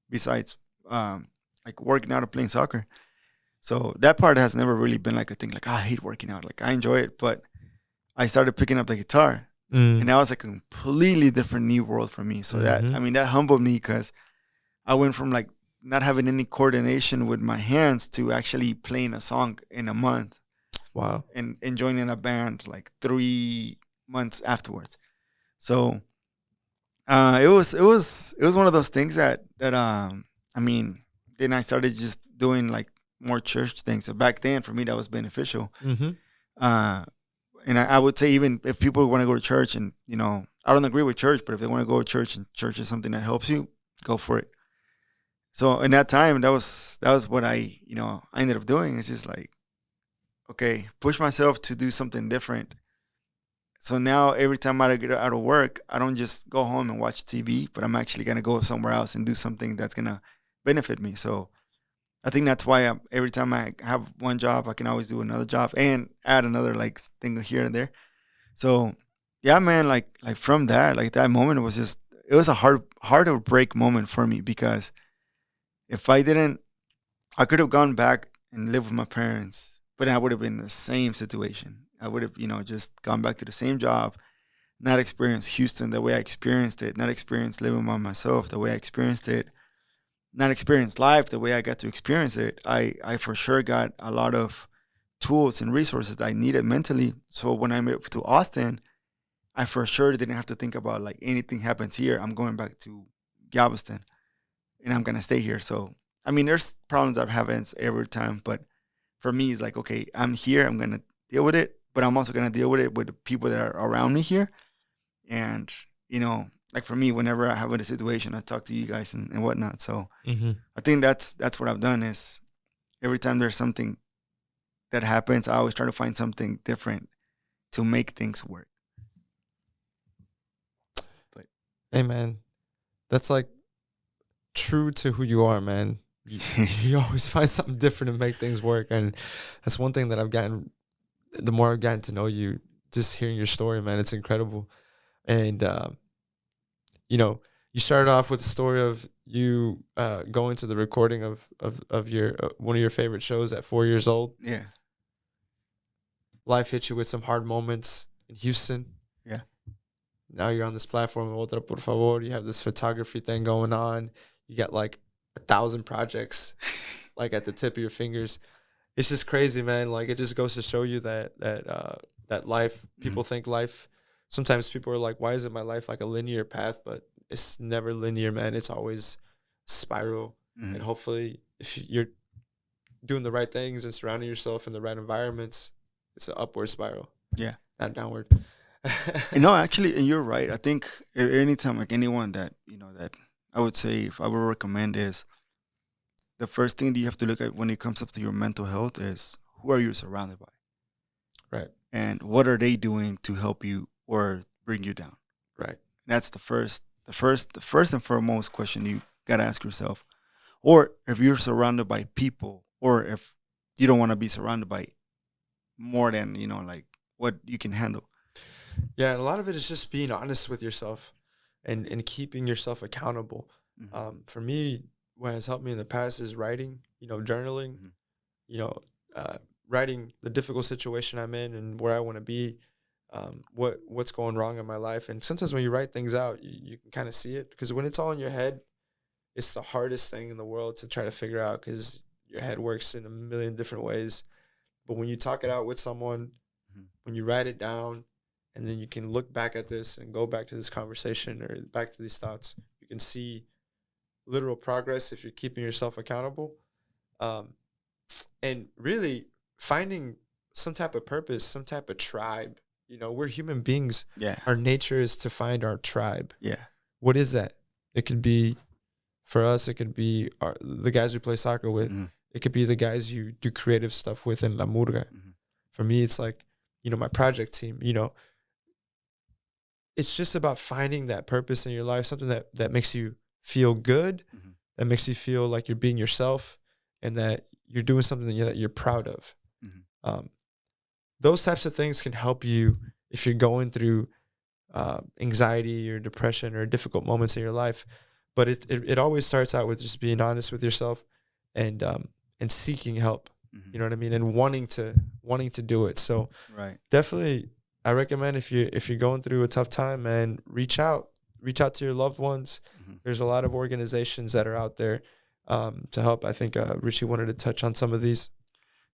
Besides, like working out or playing soccer. So that part has never really been like a thing. Like, I hate working out. Like, I enjoy it, but I started picking up the guitar, and that was like a completely different new world for me. So that humbled me, because I went from like not having any coordination with my hands to actually playing a song in a month. Wow. and joining a band like 3 months afterwards. So it was one of those things that I mean, then I started just doing like more church things. So back then for me that was beneficial. Mm-hmm. Uh, and I would say even if people want to go to church and I don't agree with church, but if they want to go to church and church is something that helps you, go for it. So in that time, that was what I ended up doing. It's just like, okay, push myself to do something different. So now every time I get out of work, I don't just go home and watch TV, but I'm actually gonna go somewhere else and do something that's gonna benefit me. So I think that's why every time I have one job, I can always do another job and add another like thing here and there. So yeah, man, like from that, like that moment was just it was a harder break moment for me because if I didn't, I could have gone back and lived with my parents, but I would have been in the same situation. I would have, just gone back to the same job, not experienced Houston the way I experienced it, not experienced living by myself the way I experienced it, not experienced life the way I got to experience it. I for sure got a lot of tools and resources that I needed mentally. So when I moved to Austin, I for sure didn't have to think about like anything happens here, I'm going back to Galveston and I'm gonna stay here. So I mean, there's problems that happens every time, but for me, it's like, okay, I'm here, I'm gonna deal with it, but I'm also gonna deal with it with the people that are around me here. And like for me, whenever I have a situation, I talk to you guys and whatnot. So Mm-hmm. I think that's what I've done is every time there's something that happens, I always try to find something different to make things work. But Hey, man, that's like true to who you are, man. You always find something different to make things work, and that's one thing that I've gotten. The more I've gotten to know you, just hearing your story, man, it's incredible. And you know, you started off with the story of you going to the recording of your one of your favorite shows at 4 years old. yeah, Life hit you with some hard moments in Houston. yeah, Now you're on this platform, Otra, por favor. You have this photography thing going on. You got like 1,000 projects, like at the tip of your fingers. It's just crazy, man. Like it just goes to show you that life. People think life. Sometimes people are like, "Why isn't my life like a linear path?" But it's never linear, man. It's always spiral. Mhm. And hopefully, if you're doing the right things and surrounding yourself in the right environments, it's an upward spiral, yeah. not downward. And no, actually, and you're right. I think anytime like anyone that that I would say if I would recommend is the first thing that you have to look at when it comes up to your mental health is who are you surrounded by Right, and what are they doing to help you or bring you down. right. That's the first and foremost question you gotta ask yourself. Or if you're surrounded by people, or if you don't want to be surrounded by more than like what you can handle. Yeah, and a lot of it is just being honest with yourself and keeping yourself accountable. Mhm. For me, what has helped me in the past is writing, journaling, Mhm. you know, writing the difficult situation I'm in and where I want to be, what's going wrong in my life. And sometimes when you write things out, you can kind of see it because when it's all in your head, it's the hardest thing in the world to try to figure out because your head works in a million different ways. But when you talk it out with someone, Mhm. when you write it down, and then you can look back at this and go back to this conversation or back to these thoughts, you can see literal progress if you're keeping yourself accountable. Um, and really finding some type of purpose, some type of tribe. We're human beings. Yeah. Our nature is to find our tribe. Yeah. What is that? It could be, for us, it could be the guys we play soccer with. Mhm. It could be the guys you do creative stuff with in La Murga. Mhm. For me, it's like, my project team, it's just about finding that purpose in your life, something that makes you feel good, Mhm. that makes you feel like you're being yourself and that you're doing something that you're proud of. Mhm. Um, those types of things can help you if you're going through anxiety or depression or difficult moments in your life. But it always starts out with just being honest with yourself and seeking help. Mhm. You know what I mean? And wanting to do it. So Right. definitely, I recommend if you're going through a tough time, man, reach out to your loved ones. Mhm. There's a lot of organizations that are out there to help. I think Richie wanted to touch on some of these.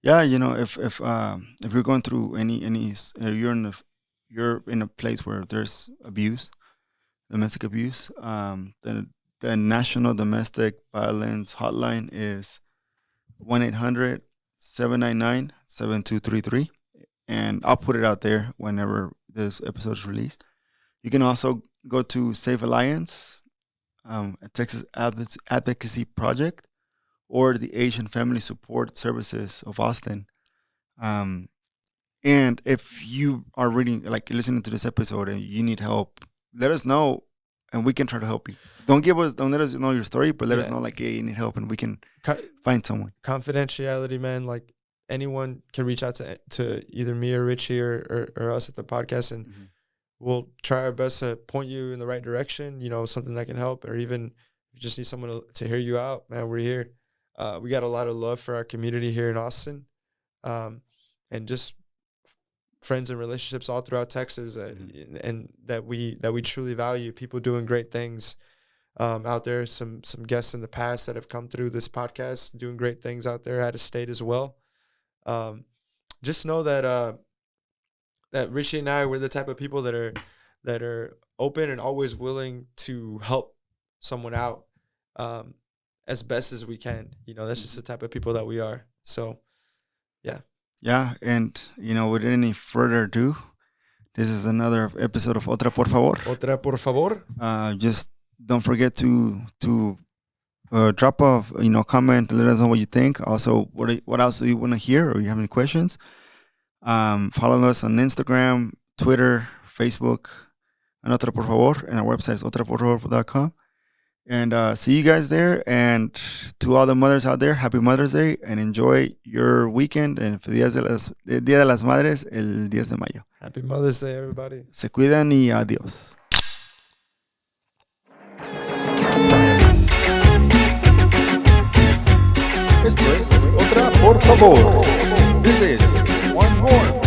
Yeah, if you're going through you're in a place where there's abuse, domestic abuse, the National Domestic Violence Hotline is 1-800-799-7233, and I'll put it out there whenever this episode is released. You can also go to Safe Alliance, a Texas advocacy project, or the Asian Family Support Services of Austin. Um, and if you are reading, like listening to this episode, and you need help, let us know, and we can try to help you. Don't let us know your story, but let us know, like, hey, you need help, and we can find someone. Confidentiality, man. Like, anyone can reach out to either me or Richie or us at the podcast, and we'll try our best to point you in the right direction. Something that can help, or even if you just need someone to hear you out, man. We're here. We got a lot of love for our community here in Austin, and just friends and relationships all throughout Texas, and that we truly value. People doing great things out there. Some guests in the past that have come through this podcast doing great things out there out of state as well. Just know that that Richie and I, we're the type of people that are open and always willing to help someone out as best as we can. That's just the type of people that we are. So, yeah. Yeah, and without any further ado, this is another episode of Otra por favor. Otra por favor. Just don't forget to drop a comment, let us know what you think. Also, what else do you want to hear, or you have any questions? Follow us on Instagram, Twitter, Facebook, and Otra por favor, and our website is otraporfavor.com. And see you guys there. And to all the mothers out there, happy Mother's Day, and enjoy your weekend. And el Día de las Madres, el 10 de mayo. Happy Mother's Day, everybody. Se cuidan y adiós. Esto es Otra por favor. This is one more.